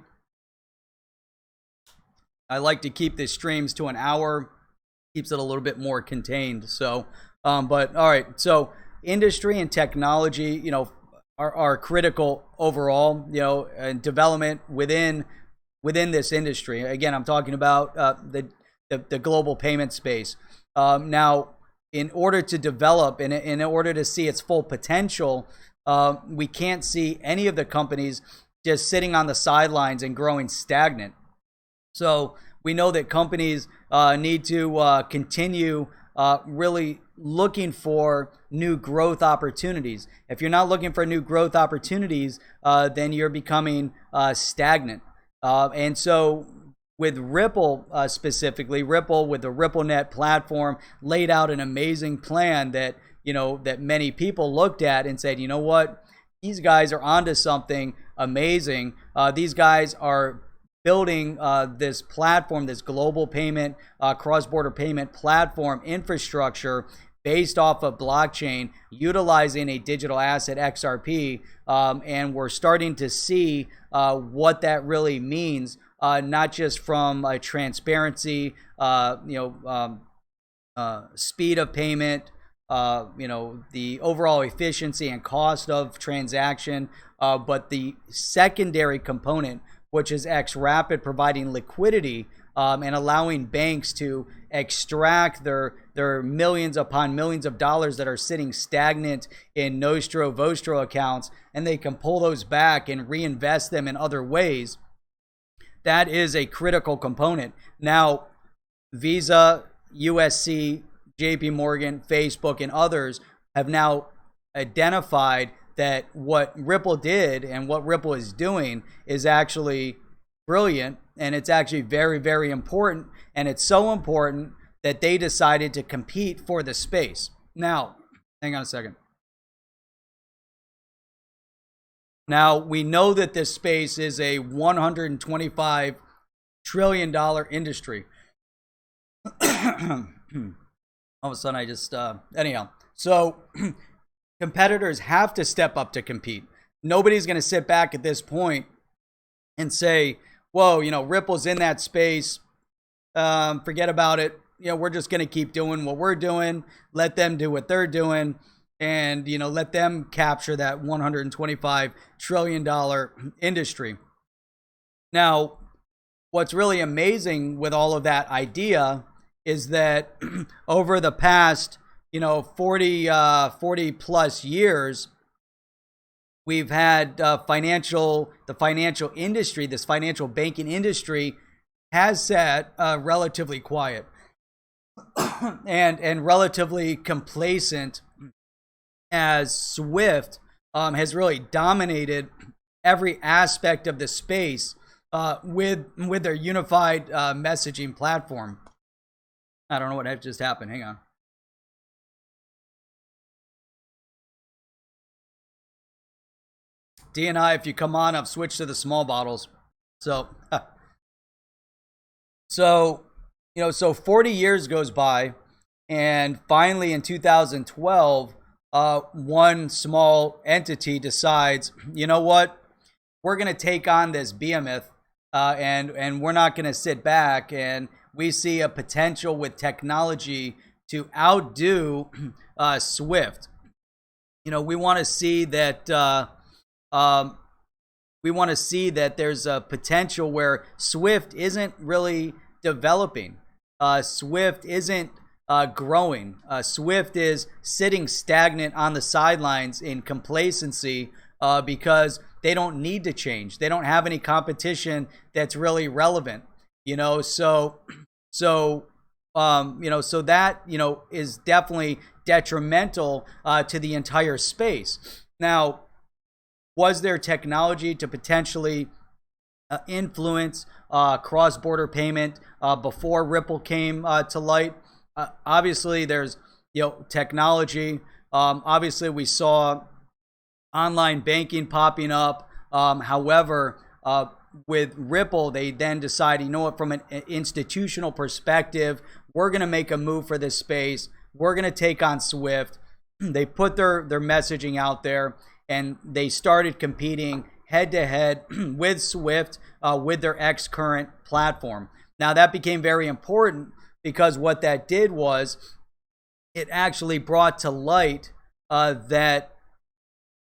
A: I like to keep the streams to an hour, keeps it a little bit more contained. So, but all right. So industry and technology, you know, are critical overall, you know, and development within this industry. Again, I'm talking about the global payment space. Now, in order to develop and in order to see its full potential, we can't see any of the companies just sitting on the sidelines and growing stagnant. So we know that companies need to continue really looking for new growth opportunities. If you're not looking for new growth opportunities, then you're becoming stagnant. And so with Ripple specifically, Ripple with the RippleNet platform laid out an amazing plan that, you know, that many people looked at and said, you know what, these guys are onto something amazing. These guys are building this platform, this global payment, cross-border payment platform infrastructure based off of blockchain, utilizing a digital asset, XRP, and we're starting to see what that really means, not just from a transparency, speed of payment, you know, the overall efficiency and cost of transaction, but the secondary component, which is XRapid, providing liquidity and allowing banks to extract their millions upon millions of dollars that are sitting stagnant in Nostro, Vostro accounts, and they can pull those back and reinvest them in other ways. That is a critical component. Now, Visa, USC, JP Morgan, Facebook, and others have now identified that what Ripple did and what Ripple is doing is actually brilliant, and it's actually very, very important. And it's so important that they decided to compete for the space. Now, hang on a second. Now, we know that this space is a $125 trillion industry. All of a sudden, I just, anyhow. So, competitors have to step up to compete. Nobody's going to sit back at this point and say, whoa, you know, Ripple's in that space. Forget about it. You know, we're just going to keep doing what we're doing. Let them do what they're doing. And, you know, let them capture that $125 trillion industry. Now, what's really amazing with all of that idea is that over the past, you know, 40 plus years, we've had the financial industry, this financial banking industry has sat relatively quiet and relatively complacent, as Swift has really dominated every aspect of the space with their unified messaging platform. I don't know what just happened. Hang on. DNI, if you come on, I've switched to the small bottles. So, you know, so 40 years goes by, and finally in 2012, one small entity decides, you know what, we're going to take on this behemoth, and we're not going to sit back, and we see a potential with technology to outdo Swift. We want to see that there's a potential where Swift isn't really developing. Swift isn't growing. Swift is sitting stagnant on the sidelines in complacency because they don't need to change. They don't have any competition that's really relevant. So that is definitely detrimental to the entire space. Now, was there technology to potentially influence cross-border payment before Ripple came to light? Obviously, there's technology. Obviously, we saw online banking popping up. However, with Ripple, they then decided, from an institutional perspective, we're going to make a move for this space. We're going to take on Swift. They put their messaging out there, and they started competing head-to-head with Swift with their X-Current platform. Now, that became very important because what that did was it actually brought to light that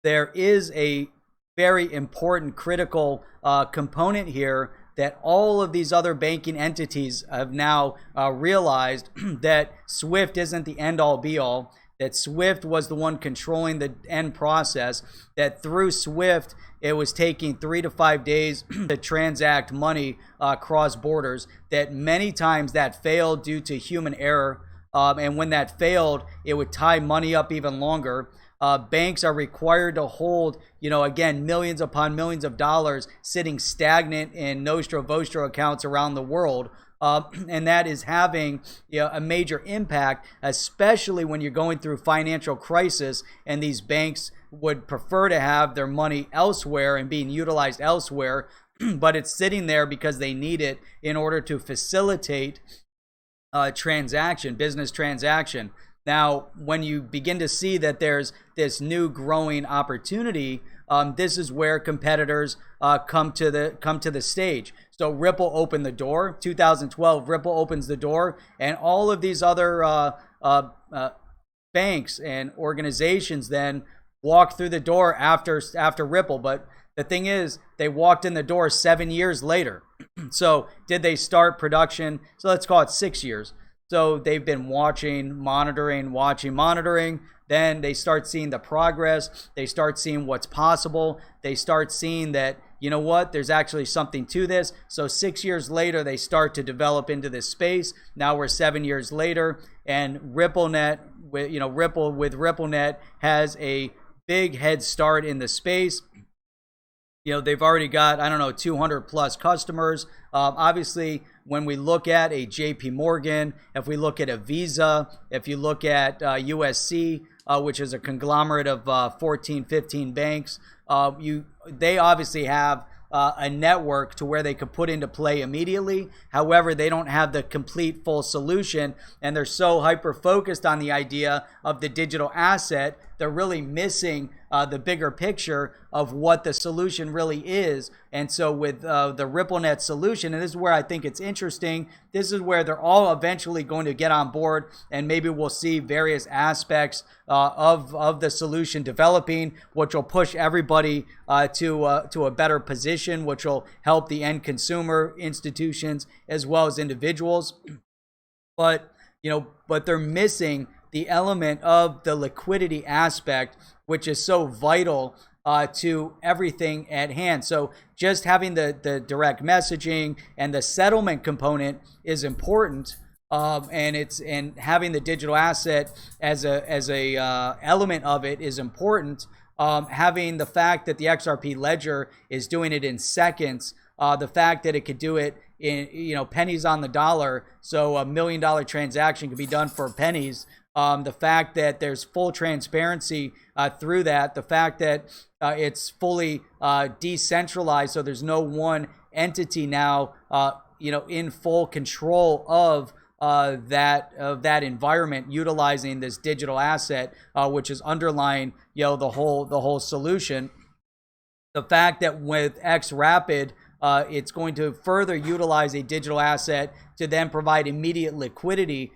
A: there is a very important critical component here that all of these other banking entities have now realized that Swift isn't the end-all be-all, that Swift was the one controlling the end process, that through Swift, it was taking 3 to 5 days to transact money across borders, that many times that failed due to human error. And when that failed, it would tie money up even longer. Banks are required to hold, again, millions upon millions of dollars sitting stagnant in Nostro Vostro accounts around the world. And that is having a major impact, especially when you're going through financial crisis and these banks would prefer to have their money elsewhere and being utilized elsewhere, but it's sitting there because they need it in order to facilitate business transaction. Now, when you begin to see that there's this new growing opportunity, this is where competitors come to the stage. So Ripple opened the door. 2012, Ripple opens the door, and all of these other banks and organizations then walk through the door after Ripple. But the thing is, they walked in the door 7 years later. So did they start production? So let's call it 6 years. So they've been monitoring. Then they start seeing the progress. They start seeing what's possible. They start seeing that, there's actually something to this. So 6 years later, they start to develop into this space. Now we're 7 years later, and RippleNet, with RippleNet has a big head start in the space. They've already got, 200 plus customers. Obviously, when we look at a JP Morgan, if we look at a Visa, if you look at USC, which is a conglomerate of 14, 15 banks, they obviously have a network to where they could put into play immediately. However, they don't have the complete full solution, and they're so hyper focused on the idea of the digital asset, they're really missing the bigger picture of what the solution really is. And so with the RippleNet solution, and this is where I think it's interesting, this is where they're all eventually going to get on board, and maybe we'll see various aspects of the solution developing, which will push everybody to a better position, which will help the end consumer, institutions, as well as individuals. But they're missing the element of the liquidity aspect, which is so vital to everything at hand. So just having the direct messaging and the settlement component is important, and having the digital asset as a element of it is important. Having the fact that the XRP ledger is doing it in seconds, the fact that it could do it in pennies on the dollar, so $1 million transaction could be done for pennies. The fact that there's full transparency through that, the fact that it's fully decentralized, so there's no one entity now, in full control of that environment, utilizing this digital asset, which is underlying the whole solution. The fact that with XRapid, it's going to further utilize a digital asset to then provide immediate liquidity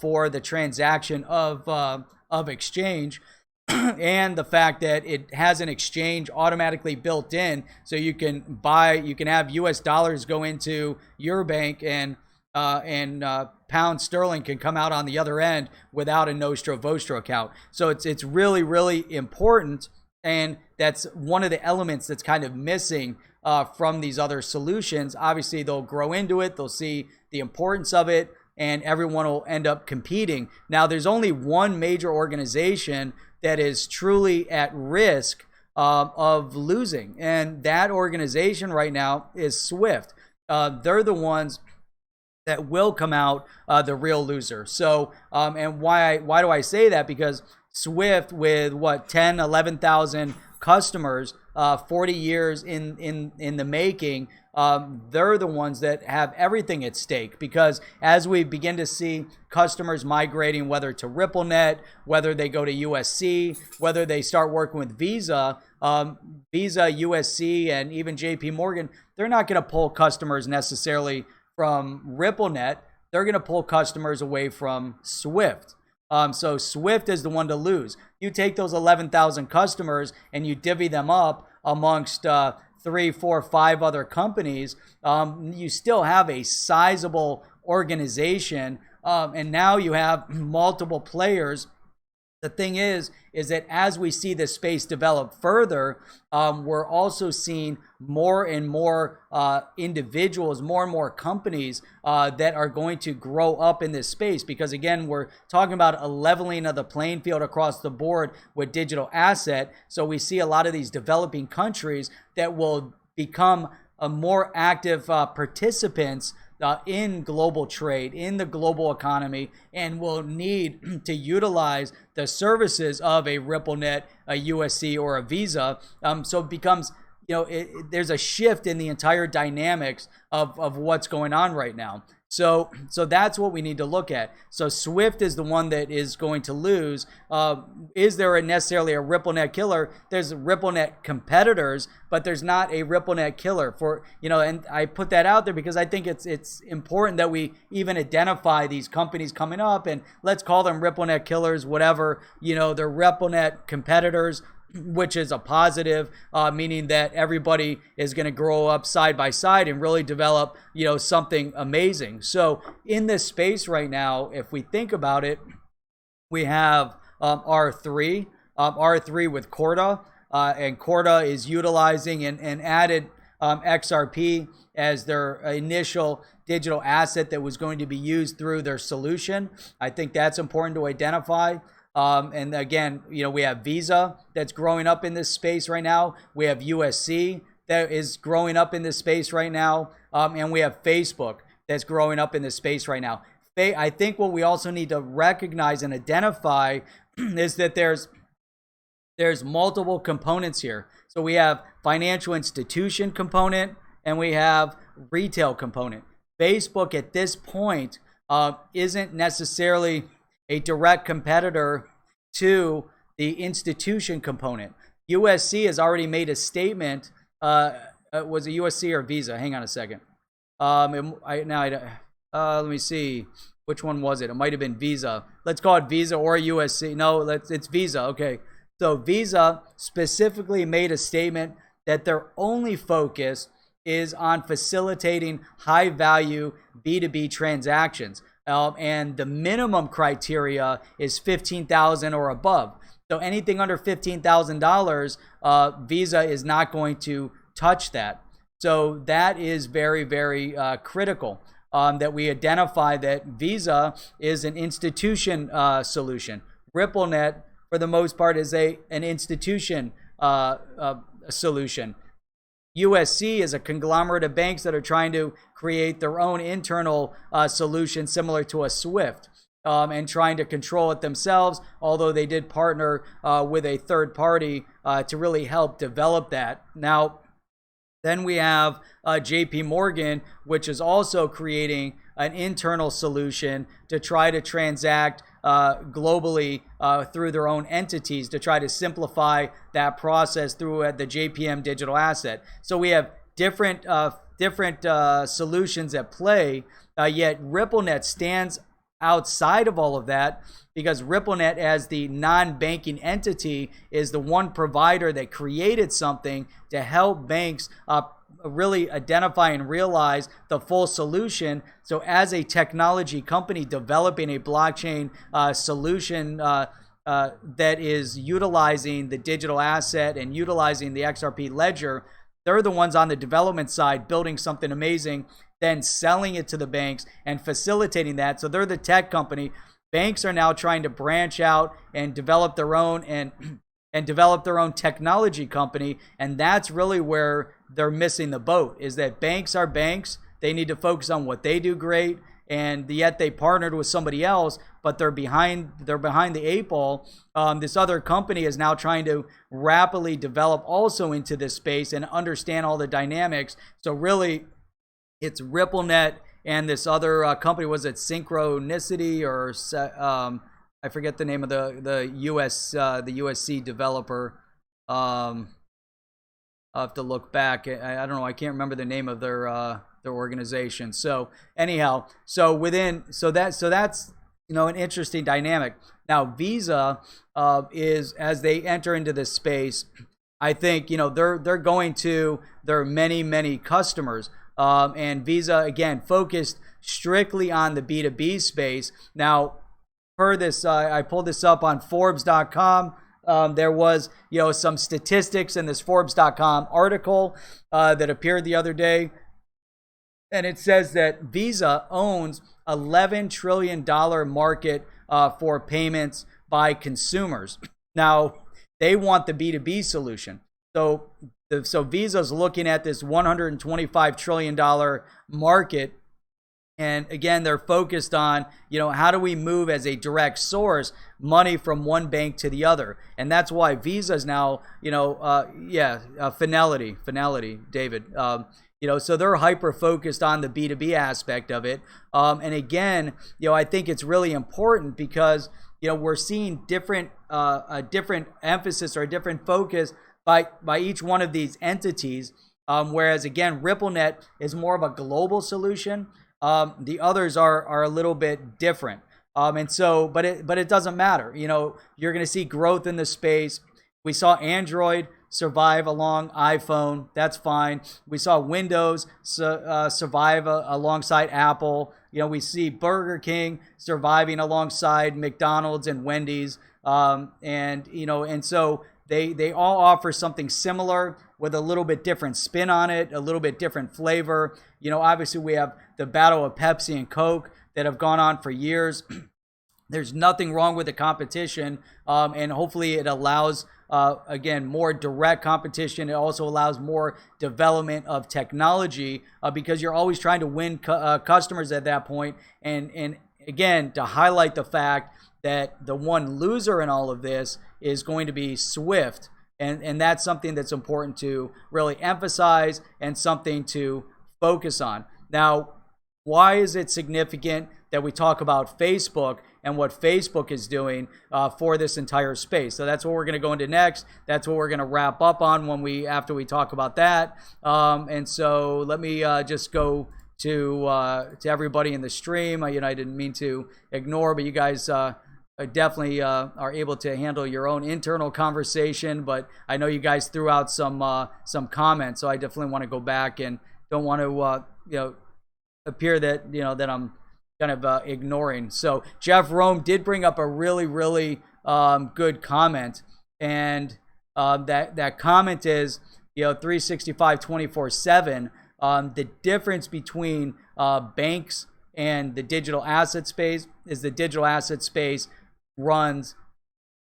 A: for the transaction of exchange. And the fact that it has an exchange automatically built in, so you can have US dollars go into your bank, and pound sterling can come out on the other end without a Nostro Vostro account. So it's really, really important, and that's one of the elements that's kind of missing from these other solutions. Obviously, they'll grow into it, they'll see the importance of it, and everyone will end up competing. Now, there's only one major organization that is truly at risk of losing, and that organization right now is SWIFT. They're the ones that will come out the real loser. So, and why do I say that? Because SWIFT, with what, 10, 11,000 customers, 40 years in the making, they're the ones that have everything at stake. Because as we begin to see customers migrating, whether to RippleNet, whether they go to USC, whether they start working with Visa, USC, and even JP Morgan, they're not going to pull customers necessarily from RippleNet. They're going to pull customers away from SWIFT. So SWIFT is the one to lose. You take those 11,000 customers and you divvy them up amongst 3, 4, 5 other companies, you still have a sizable organization, and now you have multiple players. The thing is that as we see this space develop further, we're also seeing more and more individuals, more and more companies that are going to grow up in this space. Because again, we're talking about a leveling of the playing field across the board with digital asset. So we see a lot of these developing countries that will become more active participants in global trade, in the global economy, and will need to utilize the services of a RippleNet, a USC, or a Visa. So it becomes, there's a shift in the entire dynamics of what's going on right now. So that's what we need to look at. So SWIFT is the one that is going to lose. Is there necessarily a RippleNet killer? There's RippleNet competitors, but there's not a RippleNet killer and I put that out there because I think it's important that we even identify these companies coming up, and let's call them RippleNet killers, whatever. They're RippleNet competitors, which is a positive, meaning that everybody is going to grow up side by side and really develop, something amazing. So in this space right now, if we think about it, we have R3 with Corda, and Corda is utilizing and added XRP as their initial digital asset that was going to be used through their solution. I think that's important to identify. And again, we have Visa that's growing up in this space right now. We have USC that is growing up in this space right now. And we have Facebook that's growing up in this space right now. I think what we also need to recognize and identify is that there's multiple components here. So we have financial institution component and we have retail component. Facebook at this point isn't necessarily a direct competitor to the institution component. USC has already made a statement. Was it USC or Visa? Hang on a second. Let me see. Which one was it? It might have been Visa. Let's call it Visa or USC. No, it's Visa. Okay. So Visa specifically made a statement that their only focus is on facilitating high value B2B transactions. And the minimum criteria is $15,000 or above. So anything under $15,000, Visa is not going to touch that. So that is very, very critical, that we identify that Visa is an institution solution. RippleNet, for the most part, is an institution solution. USC is a conglomerate of banks that are trying to create their own internal solution similar to a SWIFT, and trying to control it themselves, although they did partner with a third party to really help develop that. Now, then we have JP Morgan, which is also creating an internal solution to try to transact globally through their own entities to try to simplify that process through the JPM digital asset. So we have different solutions at play. Yet RippleNet stands outside of all of that because RippleNet, as the non-banking entity, is the one provider that created something to help banks really identify and realize the full solution. So as a technology company developing a blockchain solution that is utilizing the digital asset and utilizing the XRP ledger, they're the ones on the development side building something amazing, then selling it to the banks and facilitating that. So they're the tech company. Banks are now trying to branch out and develop their own and develop their own technology company, and that's really where they're missing the boat, is that banks are banks. They need to focus on what they do great, and yet they partnered with somebody else, but they're behind the eight ball. This other company is now trying to rapidly develop also into this space and understand all the dynamics. So really, it's RippleNet and this other company. Was it Synchronicity or I forget the name of the USC developer. I'll have to look back. I don't know. I can't remember the name of their organization. So anyhow, that's an interesting dynamic. Now Visa is, as they enter into this space, I think they're going to their many customers. And Visa, again, focused strictly on the B2B space. Now, per this, I pulled this up on Forbes.com. There was, some statistics in this Forbes.com article that appeared the other day. And it says that Visa owns $11 trillion market for payments by consumers. Now, they want the B2B solution. So Visa's looking at this $125 trillion market. And again, they're focused on, how do we move as a direct source money from one bank to the other? And that's why Visa's now, Finality, David. So they're hyper focused on the B2B aspect of it. And again, I think it's really important because, we're seeing a different emphasis or a different focus by each one of these entities. Whereas again, RippleNet is more of a global solution. The others are a little bit different. But it doesn't matter. You're going to see growth in the space. We saw Android survive along iPhone. That's fine. We saw Windows survive alongside Apple. We see Burger King surviving alongside McDonald's and Wendy's. And so they all offer something similar with a little bit different spin on it, a little bit different flavor. Obviously we have the battle of Pepsi and Coke that have gone on for years. There's nothing wrong with the competition, and hopefully it allows, again, more direct competition. It also allows more development of technology because you're always trying to win customers at that point. And again, to highlight the fact that the one loser in all of this is going to be Swift. And that's something that's important to really emphasize and something to focus on. Now, why is it significant that we talk about Facebook and what Facebook is doing for this entire space? So that's what we're going to go into next. That's what we're going to wrap up on after we talk about that. And so let me just go to everybody in the stream. I didn't mean to ignore, but you guys definitely are able to handle your own internal conversation. But I know you guys threw out some comments, so I definitely want to go back and don't want to appear that that I'm kind of ignoring. So Jeff Rome did bring up a really good comment, and that comment is 365 24/7. The difference between banks and the digital asset space is the digital asset space runs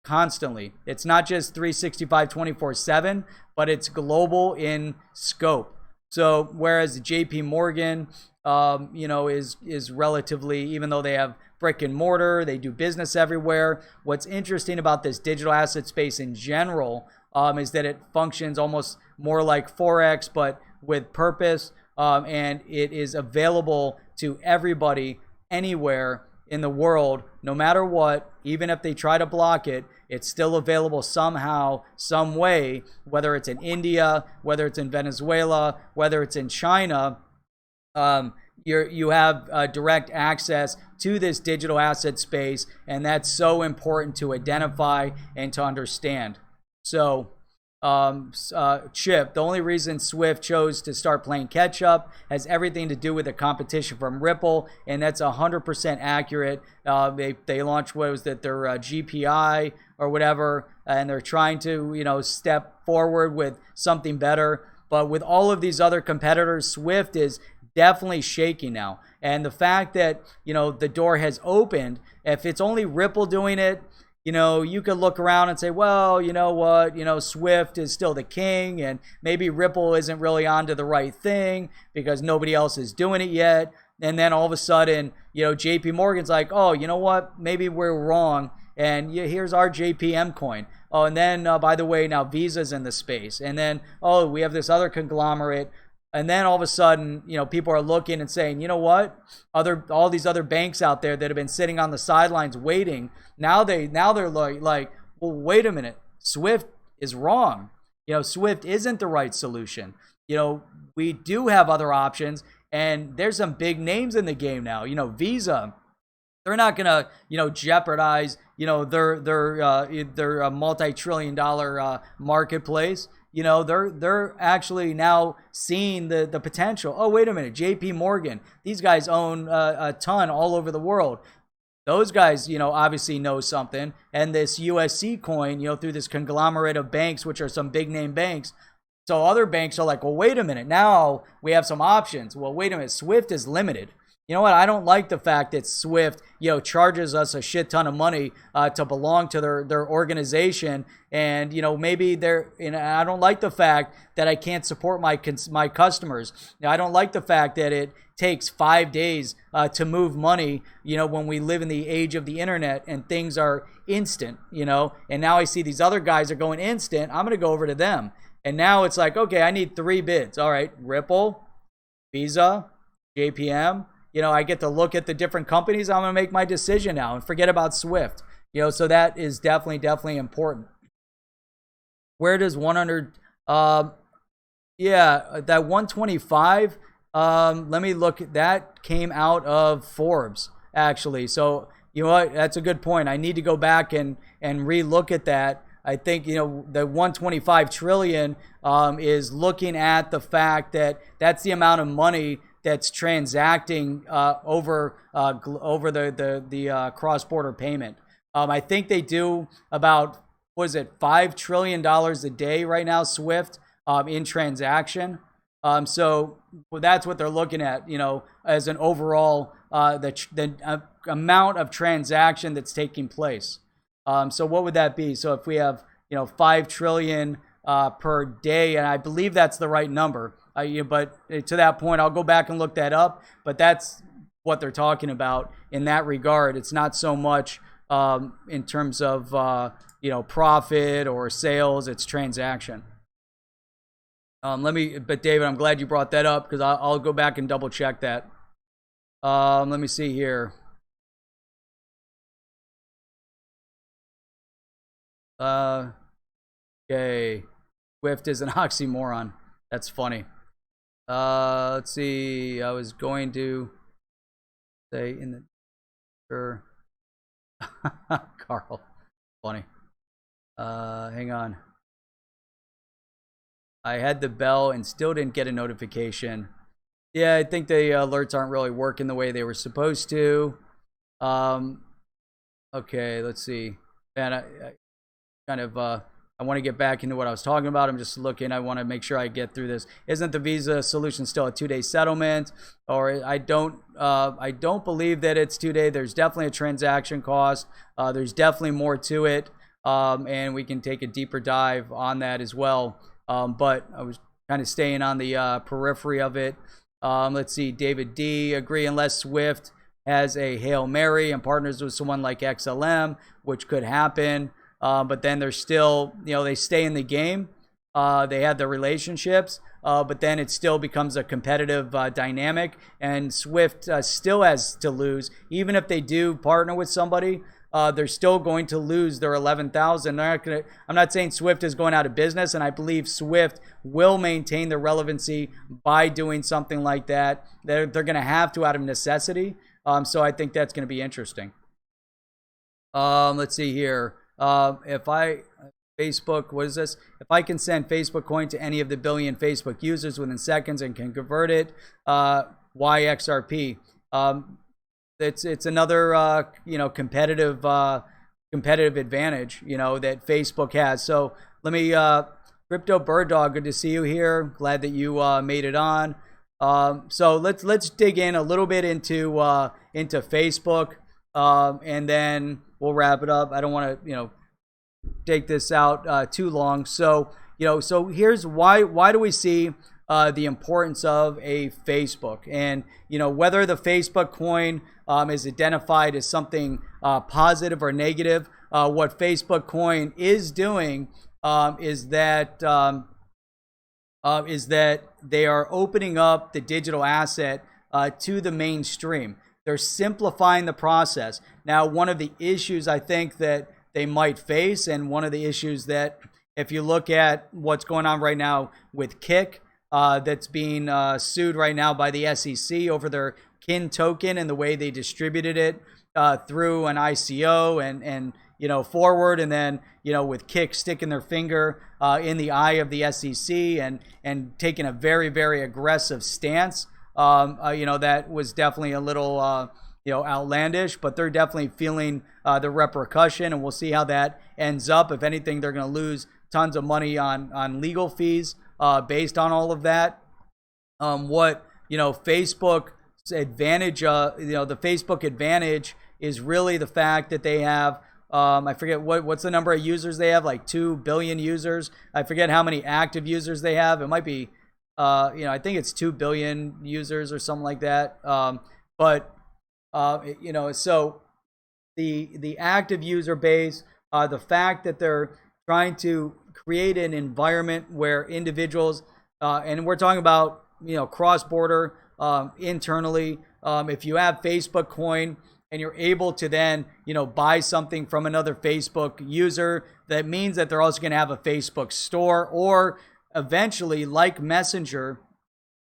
A: constantly. It's not just 365 24/7, but it's global in scope. So whereas JP Morgan is relatively, even though they have brick and mortar, they do business everywhere. What's interesting about this digital asset space in general is that it functions almost more like Forex, but with purpose, and it is available to everybody, anywhere, in the world, no matter what, even if they try to block it, it's still available somehow, some way, whether it's in India, whether it's in Venezuela, whether it's in China. You have direct access to this digital asset space, and that's so important to identify and to understand. So, Chip, the only reason Swift chose to start playing catch up has everything to do with the competition from Ripple, and that's 100% accurate. They launched, what was that, their GPI or whatever, and they're trying to step forward with something better. But with all of these other competitors, Swift is definitely shaky now. And the fact that the door has opened, if it's only Ripple doing it, you could look around and say, well, you know what, Swift is still the king, and maybe Ripple isn't really onto the right thing because nobody else is doing it yet. And then all of a sudden, JP Morgan's like, oh, you know what, maybe we're wrong, and here's our JPM coin. Oh, and then, by the way, now Visa's in the space. And then, oh, we have this other conglomerate. And then all of a sudden, people are looking and saying, you know what? All these other banks out there that have been sitting on the sidelines waiting, now they're like, well, wait a minute, Swift is wrong. Swift isn't the right solution. We do have other options, and there's some big names in the game now. Visa, they're not gonna, jeopardize, their multi-trillion-dollar marketplace. They're actually now seeing the potential. Oh, wait a minute, JP Morgan, these guys own a ton all over the world. Those guys, obviously know something. And this USC coin, through this conglomerate of banks, which are some big name banks. So other banks are like, well, wait a minute, now we have some options. Well, wait a minute, Swift is limited. You know what? I don't like the fact that Swift, charges us a shit ton of money to belong to their organization, and maybe I don't like the fact that I can't support my customers. I don't like the fact that it takes 5 days to move money. When we live in the age of the internet and things are instant. And now I see these other guys are going instant. I'm gonna go over to them, and now it's like, okay, I need 3 bids. All right, Ripple, Visa, JPM. I get to look at the different companies. I'm going to make my decision now and forget about Swift. So that is definitely important. Where does 100, that 125, let me look. That came out of Forbes, actually. So, you know what? That's a good point. I need to go back and re-look at that. I think, the 125 trillion is looking at the fact that that's the amount of money that's transacting over the cross-border payment. I think they do about, $5 trillion a day right now, Swift, in transaction. So that's what they're looking at, as an overall the amount of transaction that's taking place. So what would that be? So if we have 5 trillion per day, and I believe that's the right number. But to that point, I'll go back and look that up. But that's what they're talking about in that regard. It's not so much in terms of profit or sales. It's transaction. But David, I'm glad you brought that up because I'll go back and double check that. Let me see here. Okay, Swift is an oxymoron. That's funny. Let's see. I was going to say in the sure. Carl, funny. Hang on. I had the bell and still didn't get a notification. Yeah, I think the alerts aren't really working the way they were supposed to. Okay, let's see. Man, I kind of I want to get back into what I was talking about. I'm just looking. I want to make sure I get through this. Isn't the Visa solution still a 2-day settlement? Or I don't believe that it's 2-day. There's definitely a transaction cost. There's definitely more to it, and we can take a deeper dive on that as well. But I was kind of staying on the periphery of it. Let's see. David D. Agree unless Swift has a Hail Mary and partners with someone like XLM, which could happen. But then they're still, they stay in the game. They have the relationships, but then it still becomes a competitive dynamic, and Swift still has to lose. Even if they do partner with somebody, they're still going to lose their 11,000. I'm not saying Swift is going out of business, and I believe Swift will maintain the relevancy by doing something like that. They're going to have to out of necessity. So I think that's going to be interesting. Let's see here. Facebook, what is this? If I can send Facebook coin to any of the billion Facebook users within seconds and can convert it, YXRP. It's another competitive advantage that Facebook has. So let me Crypto Bird Dog, good to see you here. Glad that you made it on. So let's dig in a little bit into Facebook, and then we'll wrap it up. I don't want to take this out too long. So so here's why do we see the importance of a Facebook, and whether the Facebook coin is identified as something positive or negative. What Facebook coin is doing is that they are opening up the digital asset to the mainstream. They're simplifying the process. Now, one of the issues I think that they might face, and one of the issues that, if you look at what's going on right now with Kik, that's being sued right now by the SEC over their KIN token and the way they distributed it through an ICO and forward, and then with Kik sticking their finger in the eye of the SEC and taking a very, very aggressive stance. That was definitely a little outlandish, but they're definitely feeling the repercussion, and we'll see how that ends up. If anything, they're going to lose tons of money on legal fees based on all of that. Facebook's advantage, the Facebook advantage is really the fact that they have, I forget what's the number of users they have, like 2 billion users. I forget how many active users they have. It might be, I think it's 2 billion users or something like that. So the active user base, the fact that they're trying to create an environment where individuals, and we're talking about, cross-border, internally, if you have Facebook coin and you're able to then, buy something from another Facebook user, that means that they're also going to have a Facebook store, or eventually, like Messenger,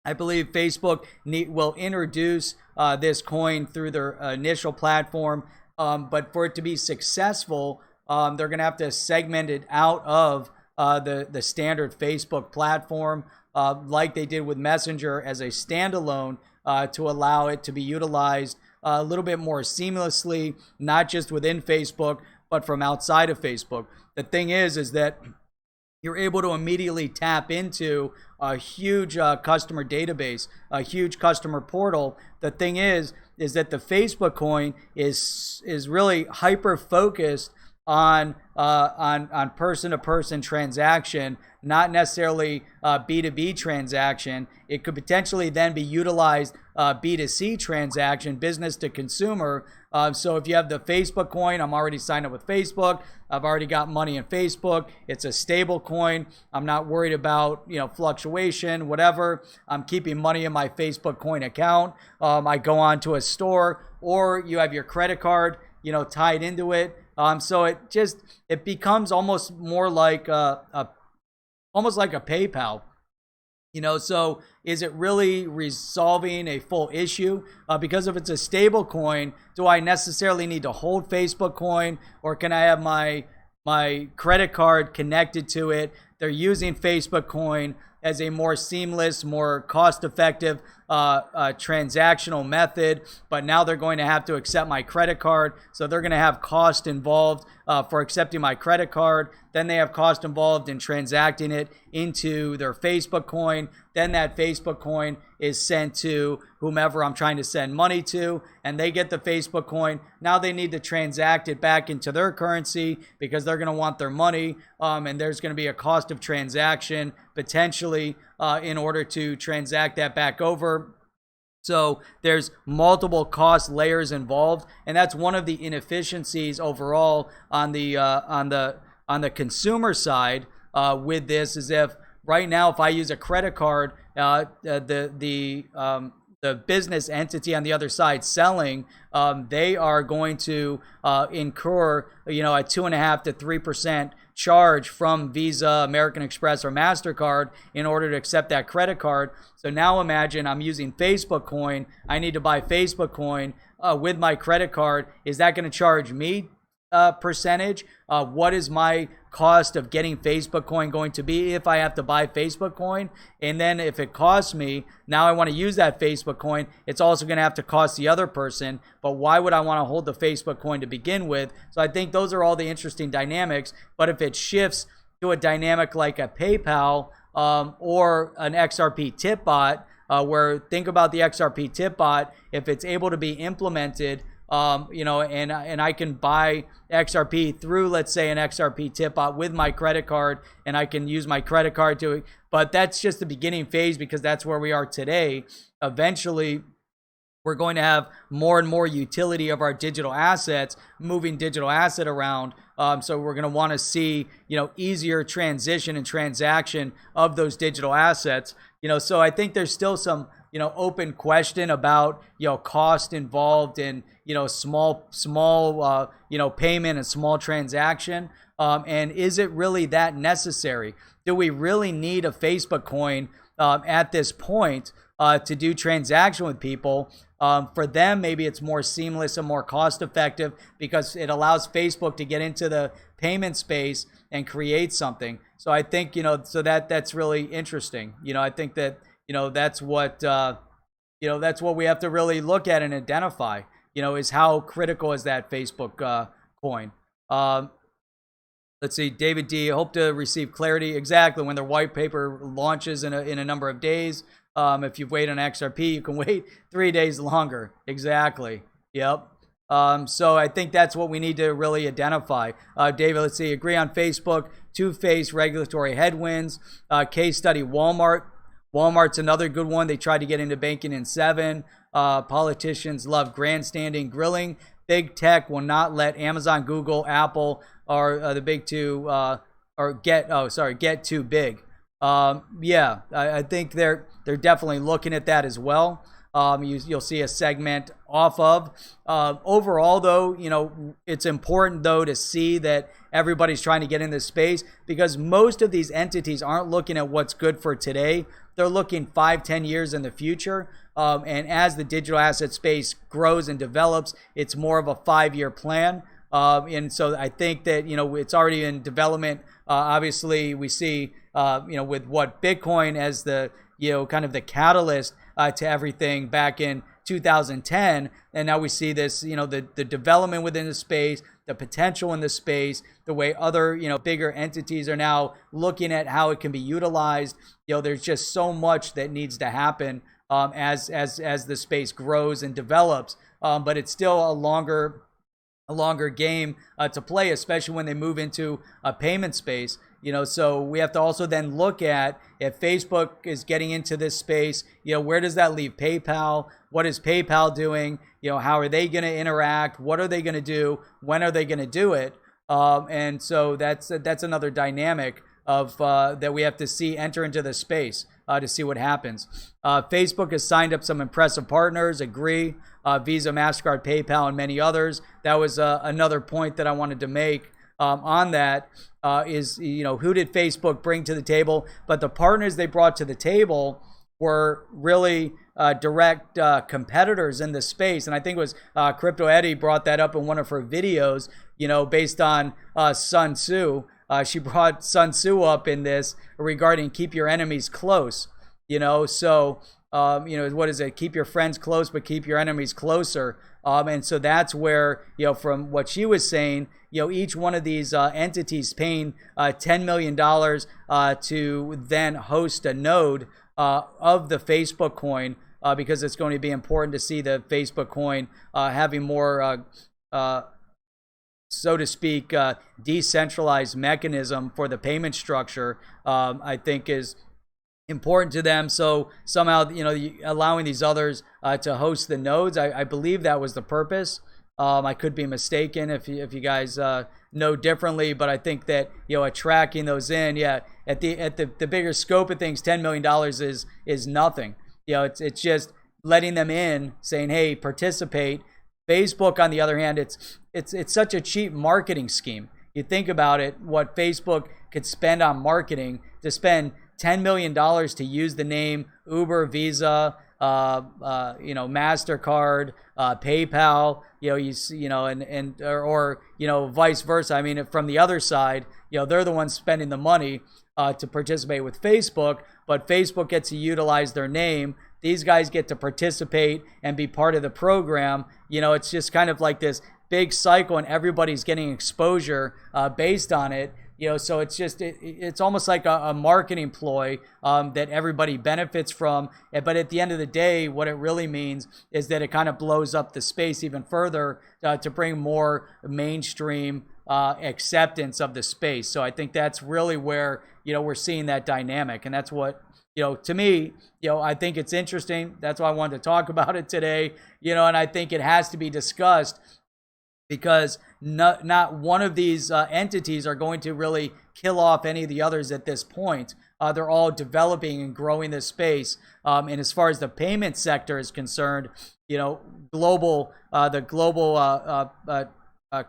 A: I believe Facebook will introduce this coin through their initial platform. But for it to be successful, they're going to have to segment it out of the standard Facebook platform, like they did with Messenger as a standalone, to allow it to be utilized a little bit more seamlessly, not just within Facebook, but from outside of Facebook. The thing is that you're able to immediately tap into a huge customer database, a huge customer portal. The thing is that the Facebook coin is really hyper focused on person-to-person transaction, not necessarily B2B transaction. It could potentially then be utilized B2C transaction, business to consumer. So if you have the Facebook coin, I'm already signed up with Facebook. I've already got money in Facebook. It's a stable coin. I'm not worried about fluctuation, whatever. I'm keeping money in my Facebook coin account. I go on to a store, or you have your credit card, tied into it. So it becomes almost more like almost like a PayPal. So is it really resolving a full issue? Because if it's a stable coin, do I necessarily need to hold Facebook coin, or can I have my credit card connected to it? They're using Facebook coin as a more seamless, more cost-effective transactional method, but now they're going to have to accept my credit card, so they're going to have cost involved for accepting my credit card. Then they have cost involved in transacting it into their Facebook coin. Then that Facebook coin is sent to whomever I'm trying to send money to, and they get the Facebook coin. Now they need to transact it back into their currency because they're going to want their money, and there's going to be a cost of transaction potentially in order to transact that back over. So there's multiple cost layers involved, and that's one of the inefficiencies overall on the consumer side with this is if right now, if I use a credit card, the business entity on the other side selling, they are going to incur, a 2.5% to 3% charge from Visa, American Express, or MasterCard in order to accept that credit card. So now imagine I'm using Facebook Coin. I need to buy Facebook Coin with my credit card. Is that going to charge me percentage? What is my cost of getting Facebook Coin going to be if I have to buy Facebook Coin? And then if it costs me, now I want to use that Facebook Coin, it's also going to have to cost the other person. But why would I want to hold the Facebook Coin to begin with? So I think those are all the interesting dynamics. But if it shifts to a dynamic like a PayPal or an XRP tip bot, where think about the XRP tip bot, if it's able to be implemented, and I can buy XRP through, let's say, an XRP tip bot with my credit card, and I can use my credit card to, but that's just the beginning phase because that's where we are today. Eventually, we're going to have more and more utility of our digital assets, moving digital asset around. So we're going to want to see, easier transition and transaction of those digital assets. So I think there's still some, open question about, cost involved in, small, payment and small transaction. And is it really that necessary? Do we really need a Facebook Coin at this point to do transaction with people? For them, maybe it's more seamless and more cost effective because it allows Facebook to get into the payment space and create something. So I think, so that's really interesting. I think that, that's what, that's what we have to really look at and identify, is how critical is that Facebook coin. Let's see, David D, hope to receive clarity exactly when their white paper launches in a number of days. If you've waited on XRP, you can wait 3 days longer. Exactly. Yep. So I think that's what we need to really identify. David, let's see, agree on Facebook to face regulatory headwinds. Case study, Walmart. Walmart's another good one. They tried to get into banking in 7. Politicians love grandstanding, grilling. Big tech will not let Amazon, Google, Apple, or the big two, get too big. Yeah, I think they're definitely looking at that as well. You'll see a segment off of. Overall, though, it's important, though, to see that everybody's trying to get in this space because most of these entities aren't looking at what's good for today. They're looking 5-10 years in the future. And as the digital asset space grows and develops, it's more of a 5-year plan. And so I think that, it's already in development. Obviously, we see, with what Bitcoin as the, kind of the catalyst to everything back in 2010. And now we see this, the development within the space, the potential in the space, the way other, bigger entities are now looking at how it can be utilized. There's just so much that needs to happen as the space grows and develops. But it's still a longer game to play, especially when they move into a payment space. So we have to also then look at if Facebook is getting into this space, where does that leave PayPal? What is PayPal doing? How are they going to interact? What are they going to do? When are they going to do it? And so that's another dynamic of that we have to see enter into the space to see what happens. Facebook has signed up some impressive partners, agree, Visa, MasterCard, PayPal, and many others. That was another point that I wanted to make on that is, who did Facebook bring to the table? But the partners they brought to the table were really direct competitors in the space. And I think it was Crypto Eddie brought that up in one of her videos, based on Sun Tzu. She brought Sun Tzu up in this regarding keep your enemies close, so, what is it? Keep your friends close, but keep your enemies closer. And so that's where, from what she was saying, each one of these entities paying $10 million to then host a node of the Facebook coin because it's going to be important to see the Facebook coin having more so to speak, decentralized mechanism for the payment structure, I think is important to them. So somehow, allowing these others to host the nodes, I believe that was the purpose. I could be mistaken if you guys know differently, but I think that, at tracking those in, at the bigger scope of things, $10 million is nothing. It's just letting them in, saying, hey, participate. Facebook, on the other hand, it's such a cheap marketing scheme. You think about it, what Facebook could spend on marketing, to spend $10 million to use the name Uber, Visa, MasterCard, PayPal, or vice versa. I mean, from the other side, they're the ones spending the money to participate with Facebook, but Facebook gets to utilize their name. These guys get to participate and be part of the program. It's just kind of like this big cycle, and everybody's getting exposure based on it. So it's just it's almost like a marketing ploy that everybody benefits from. But at the end of the day, what it really means is that it kind of blows up the space even further to bring more mainstream acceptance of the space. So I think that's really where we're seeing that dynamic, and that's what to me, I think it's interesting. That's why I wanted to talk about it today. And I think it has to be discussed, because not one of these entities are going to really kill off any of the others at this point. They're all developing and growing this space. And as far as the payment sector is concerned, the global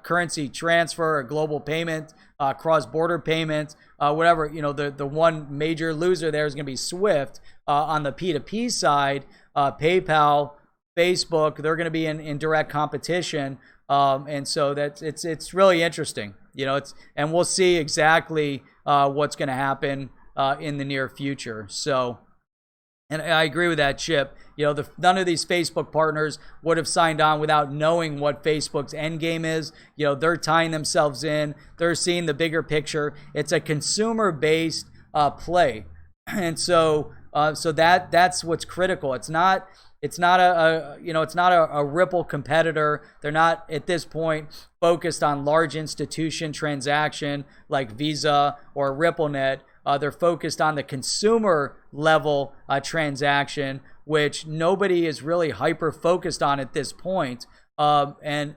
A: currency transfer, or global payment, cross-border payment, whatever, the one major loser there is going to be Swift. On the P2P side, PayPal, Facebook, they're going to be in direct competition. And so it's really interesting, and we'll see exactly what's going to happen in the near future. So, and I agree with that, Chip. None of these Facebook partners would have signed on without knowing what Facebook's end game is. They're tying themselves in. They're seeing the bigger picture. It's a consumer-based play, and so that's what's critical. It's not a Ripple competitor. They're not at this point focused on large institution transaction like Visa or RippleNet. They're focused on the consumer level transaction, which nobody is really hyper focused on at this point. And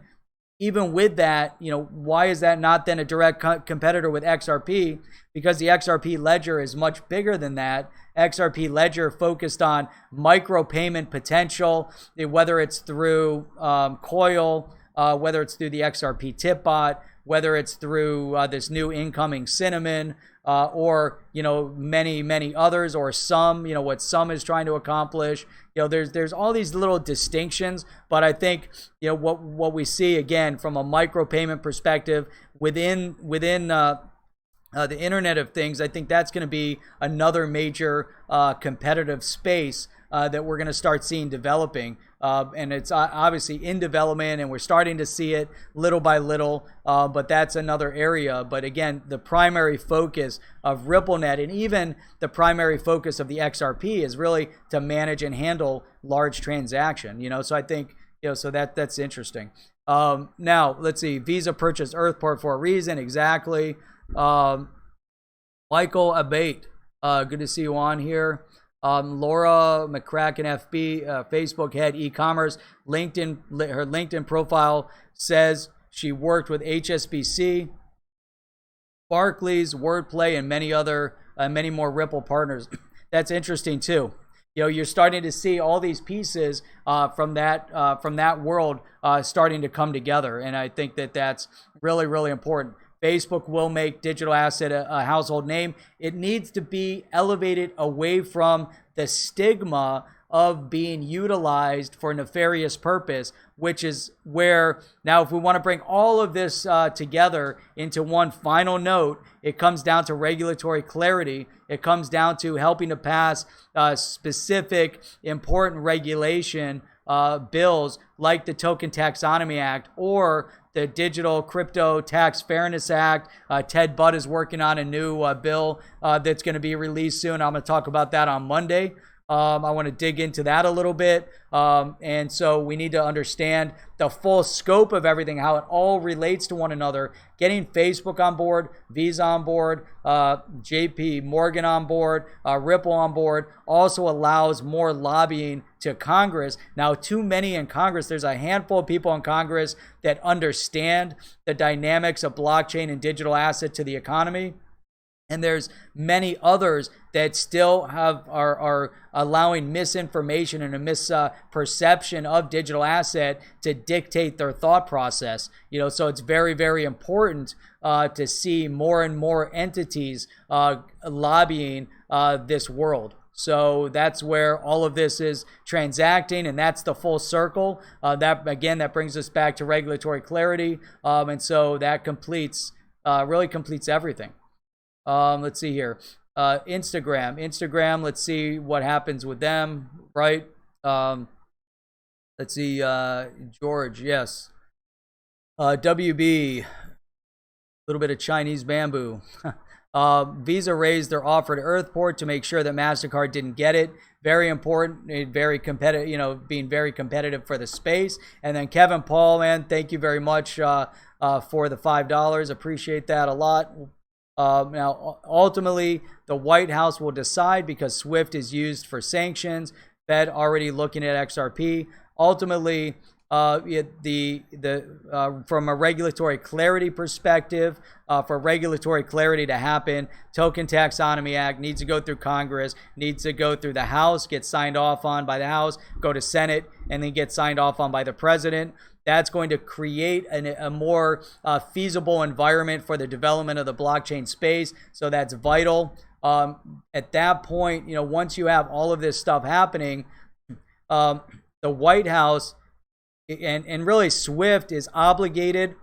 A: even with that, why is that not then a direct competitor with XRP? Because the XRP ledger is much bigger than that. XRP ledger focused on micro payment potential, whether it's through Coil, whether it's through the XRP tip bot, whether it's through this new incoming Cinnamon, or many others, or some, what some is trying to accomplish. There's all these little distinctions, but I think what we see again from a micro payment perspective within the Internet of Things, I think that's going to be another major competitive space that we're going to start seeing developing. And it's obviously in development, and we're starting to see it little by little, but that's another area. But again, the primary focus of RippleNet, and even the primary focus of the XRP, is really to manage and handle large transaction. So I think, so that's interesting. Now, let's see. Visa purchased Earthport for a reason. Exactly. Michael Abate, good to see you on here. Laura McCracken FB, Facebook head e-commerce, her LinkedIn profile says she worked with HSBC, Barclays, Wordplay, and many more Ripple partners. That's interesting too. You're starting to see all these pieces from that world starting to come together, and I think that's really, really important. Facebook will make digital asset a household name. It needs to be elevated away from the stigma of being utilized for nefarious purpose, which is where now, if we want to bring all of this together into one final note, it comes down to regulatory clarity. It comes down to helping to pass specific important regulation bills like the Token Taxonomy Act or the Digital Crypto Tax Fairness Act. Ted Budd is working on a new bill that's going to be released soon. I'm going to talk about that on Monday.
B: I want to dig into that a little bit. And so we need to understand the full scope of everything, how it all relates to one another. Getting Facebook on board, Visa on board, JP Morgan on board, Ripple on board also allows more lobbying to Congress. Now, too many in Congress, there's a handful of people in Congress that understand the dynamics of blockchain and digital asset to the economy. And there's many others that still are allowing misinformation and a misperception of digital asset to dictate their thought process. So it's very, very important to see more and more entities lobbying this world. So that's where all of this is transacting, and that's the full circle. That brings us back to regulatory clarity, and so that really completes everything. Let's see here. Instagram, let's see what happens with them, right? Let's see, George, yes. WB, a little bit of Chinese bamboo. Visa raised their offer to Earthport to make sure that MasterCard didn't get it. Very important, very competitive, being very competitive for the space. And then Kevin Paul, man, thank you very much for the $5. Appreciate that a lot. Now, ultimately, the White House will decide because SWIFT is used for sanctions. Fed already looking at XRP. Ultimately, from a regulatory clarity perspective, for regulatory clarity to happen, Token Taxonomy Act needs to go through Congress, needs to go through the House, get signed off on by the House, go to Senate, and then get signed off on by the President. That's going to create a more feasible environment for the development of the blockchain space. So that's vital. At that point, once you have all of this stuff happening, the White House and really SWIFT is obligated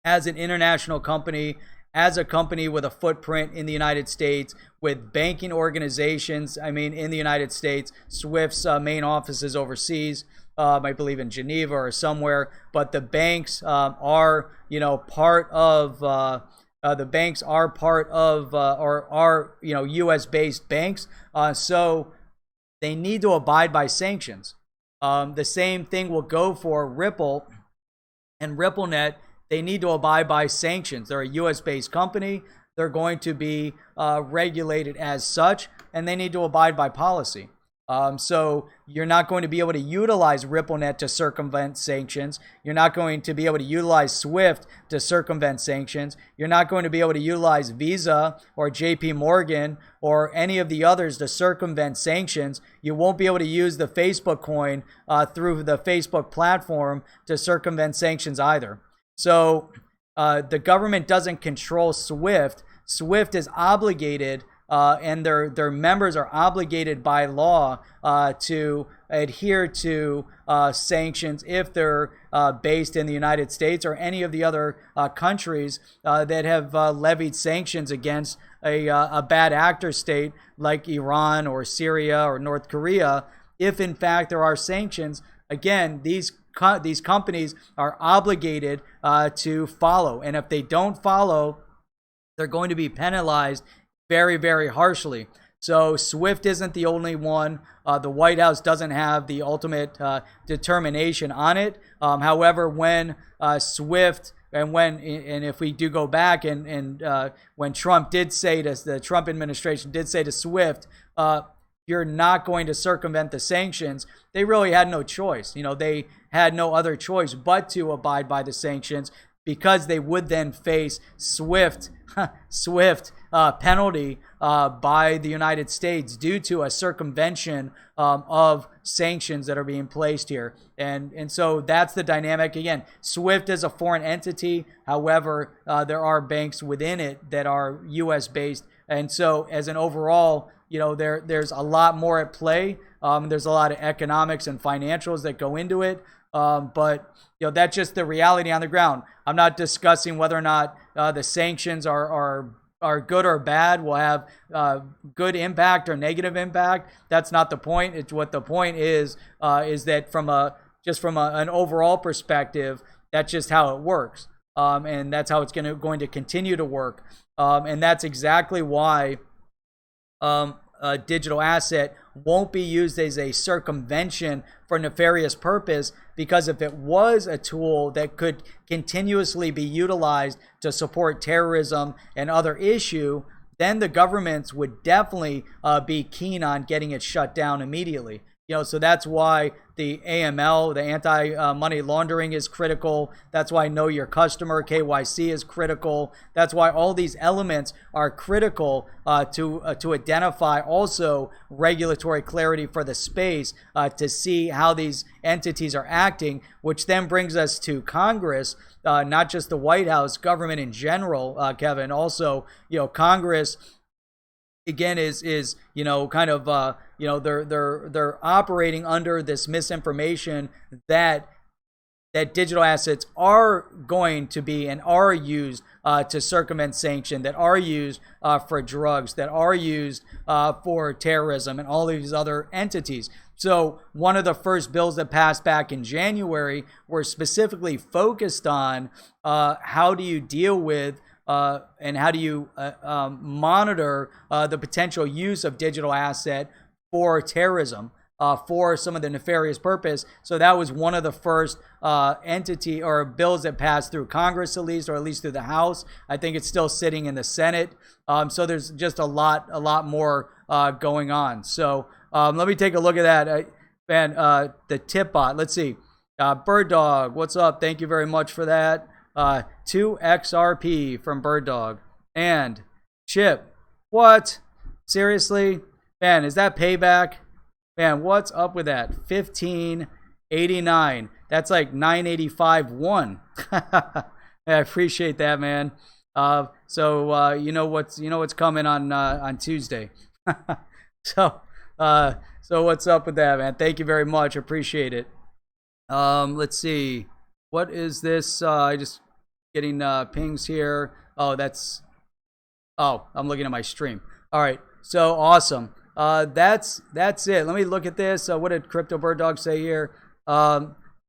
B: as an international company, as a company with a footprint in the United States, with banking organizations, in the United States. SWIFT's main office is overseas. I believe in Geneva or somewhere, but the banks are, part of U.S. based banks. So they need to abide by sanctions. The same thing will go for Ripple and RippleNet. They need to abide by sanctions. They're a U.S. based company. They're going to be regulated as such, and they need to abide by policy. So you're not going to be able to utilize RippleNet to circumvent sanctions. You're not going to be able to utilize SWIFT to circumvent sanctions. You're not going to be able to utilize Visa or JP Morgan or any of the others to circumvent sanctions. You won't be able to use the Facebook coin through the Facebook platform to circumvent sanctions either. So the government doesn't control SWIFT. SWIFT is obligated and their members are obligated by law to adhere to sanctions if they're based in the United States or any of the other countries that have levied sanctions against a bad actor state like Iran or Syria or North Korea. If in fact there are sanctions, again, these companies are obligated to follow, and if they don't follow, they're going to be penalized very, very harshly. So SWIFT isn't the only one. The White House doesn't have the ultimate determination on it. However, when SWIFT and if we do go back and when Trump did say to the Trump administration did say to SWIFT, you're not going to circumvent the sanctions, they really had no choice. They had no other choice but to abide by the sanctions, because they would then face SWIFT penalty by the United States due to a circumvention of sanctions that are being placed here. And so that's the dynamic. Again, SWIFT is a foreign entity. However, there are banks within it that are U.S. based. And so as an overall, there's a lot more at play. There's a lot of economics and financials that go into it. But that's just the reality on the ground. I'm not discussing whether or not the sanctions are good or bad, will have good impact or negative impact. That's not the point. It's what the point is that from an overall perspective, that's just how it works, and that's how it's going to continue to work, and that's exactly why a digital asset won't be used as a circumvention for nefarious purpose, because if it was a tool that could continuously be utilized to support terrorism and other issue, then the governments would definitely be keen on getting it shut down immediately. So that's why the AML, the anti-money laundering, is critical. That's why know your customer, KYC, is critical. That's why all these elements are critical to identify also regulatory clarity for the space, to see how these entities are acting, which then brings us to Congress, not just the White House, government in general, Kevin. Also, Congress, again, is kind of they're operating under this misinformation that digital assets are going to be and are used to circumvent sanction, that are used for drugs, that are used for terrorism and all these other entities. So one of the first bills that passed back in January were specifically focused on how do you deal with and how do you monitor the potential use of digital asset for terrorism, for some of the nefarious purpose. So that was one of the first entity or bills that passed through Congress, at least through the House. I think it's still sitting in the Senate. So there's just a lot more going on. So let me take a look at that. The tip bot. Let's see. Bird Dog, what's up? Thank you very much for that. 2XRP from Bird Dog. And Chip, what? Seriously? Man, is that payback? Man, what's up with that? 1589. That's like 985.1. I appreciate that, man. So you know what's coming on Tuesday. So what's up with that, man? Thank you very much. Appreciate it. Let's see. What is this? I just getting pings here. Oh, I'm looking at my stream. All right. So awesome. That's it. Let me look at this. What did Crypto Bird Dog say here?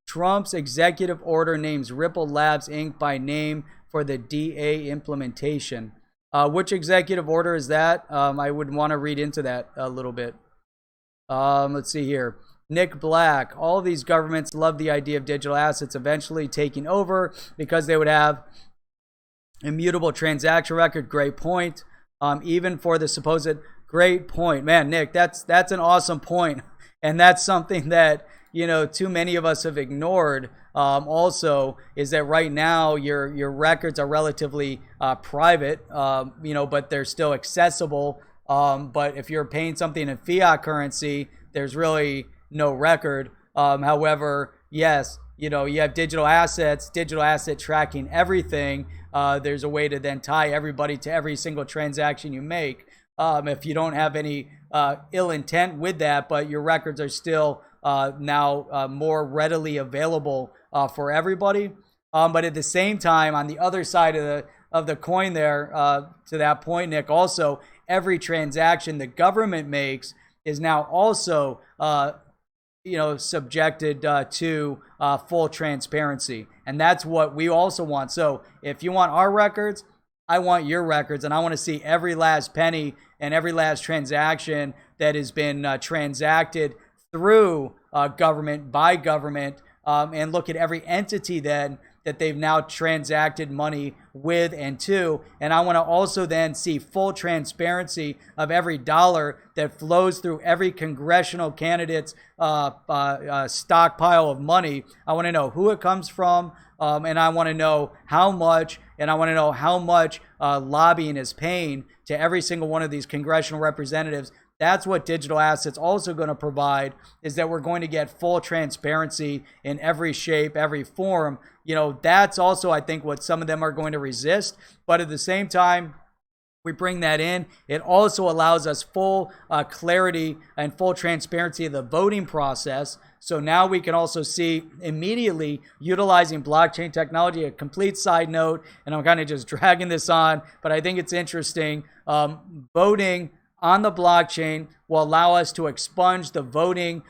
B: Trump's executive order names Ripple Labs Inc. by name for the DA implementation. Which executive order is that? I would want to read into that a little bit. Let's see here. Nick Black. All these governments love the idea of digital assets eventually taking over because they would have immutable transaction record. Great point. Even for the supposed great point, man, Nick. That's an awesome point, and that's something that too many of us have ignored. Also, is that right now your records are relatively private, but they're still accessible. But if you're paying something in fiat currency, there's really no record. However, yes, you have digital assets, digital asset tracking everything. There's a way to then tie everybody to every single transaction you make. If you don't have any ill intent with that, but your records are still now more readily available for everybody. But at the same time, on the other side of the coin there, to that point, Nick, also every transaction the government makes is now also subjected to full transparency. And that's what we also want. So if you want our records, I want your records, and I want to see every last penny and every last transaction that has been transacted through government, by government, and look at every entity then that they've now transacted money with and to. And I want to also then see full transparency of every dollar that flows through every congressional candidate's stockpile of money. I want to know who it comes from, and I want to know how much, and I want to know how much lobbying is paying to every single one of these congressional representatives. That's what digital assets also going to provide, is that we're going to get full transparency in every shape, every form. That's also, I think, what some of them are going to resist. But at the same time, we bring that in. It also allows us full clarity and full transparency of the voting process. So now we can also see immediately utilizing blockchain technology. A complete side note, and I'm kind of just dragging this on, but I think it's interesting. Voting on the blockchain will allow us to expunge the voting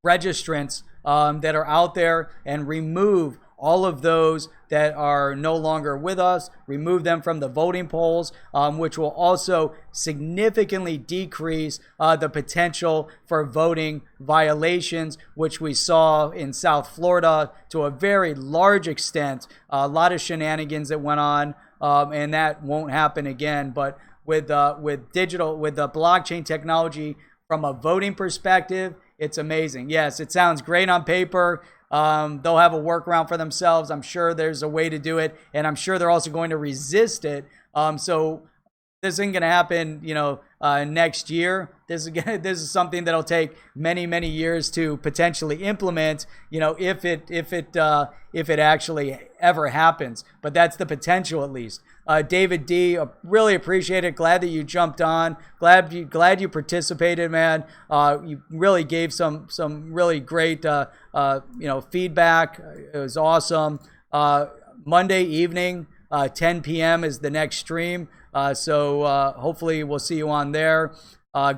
B: registrants that are out there and remove all of those that are no longer with us, remove them from the voting polls, which will also significantly decrease the potential for voting violations, which we saw in South Florida to a very large extent. A lot of shenanigans that went on, and that won't happen again. But with the blockchain technology from a voting perspective, it's amazing. Yes, it sounds great on paper. They'll have a workaround for themselves. I'm sure there's a way to do it, and I'm sure they're also going to resist it. So this isn't going to happen, next year. This is something that'll take many, many years to potentially implement. If it actually ever happens. But that's the potential, at least. David D, really appreciate it. Glad that you jumped on. Glad you participated, man. You really gave some really great feedback. It was awesome. Monday evening, 10 p.m. is the next stream. So hopefully we'll see you on there.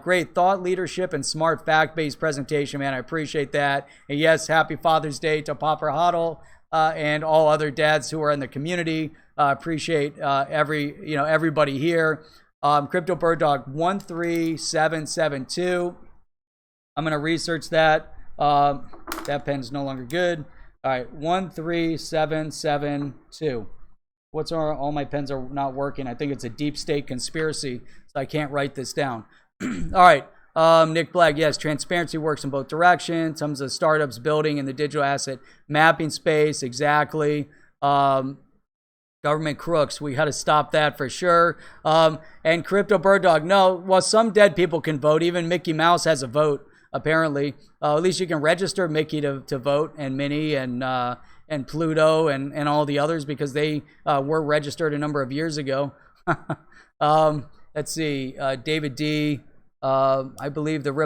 B: Great thought leadership and smart fact-based presentation, man. I appreciate that. And yes, happy Father's Day to Papa Huddle and all other dads who are in the community. Appreciate everybody here. Crypto Bird Dog 13772. I'm gonna research that. That pen's no longer good. All right, 13772. All my pens are not working. I think it's a deep state conspiracy, so I can't write this down. All right, Nick Black, yes, transparency works in both directions. Some of the startups building in the digital asset mapping space, exactly. Government crooks, we got to stop that for sure. And Crypto Bird Dog, no, well, some dead people can vote. Even Mickey Mouse has a vote, apparently. At least you can register Mickey to vote, and Minnie and Pluto and all the others, because they were registered a number of years ago. Let's see, David D, I believe the Ripple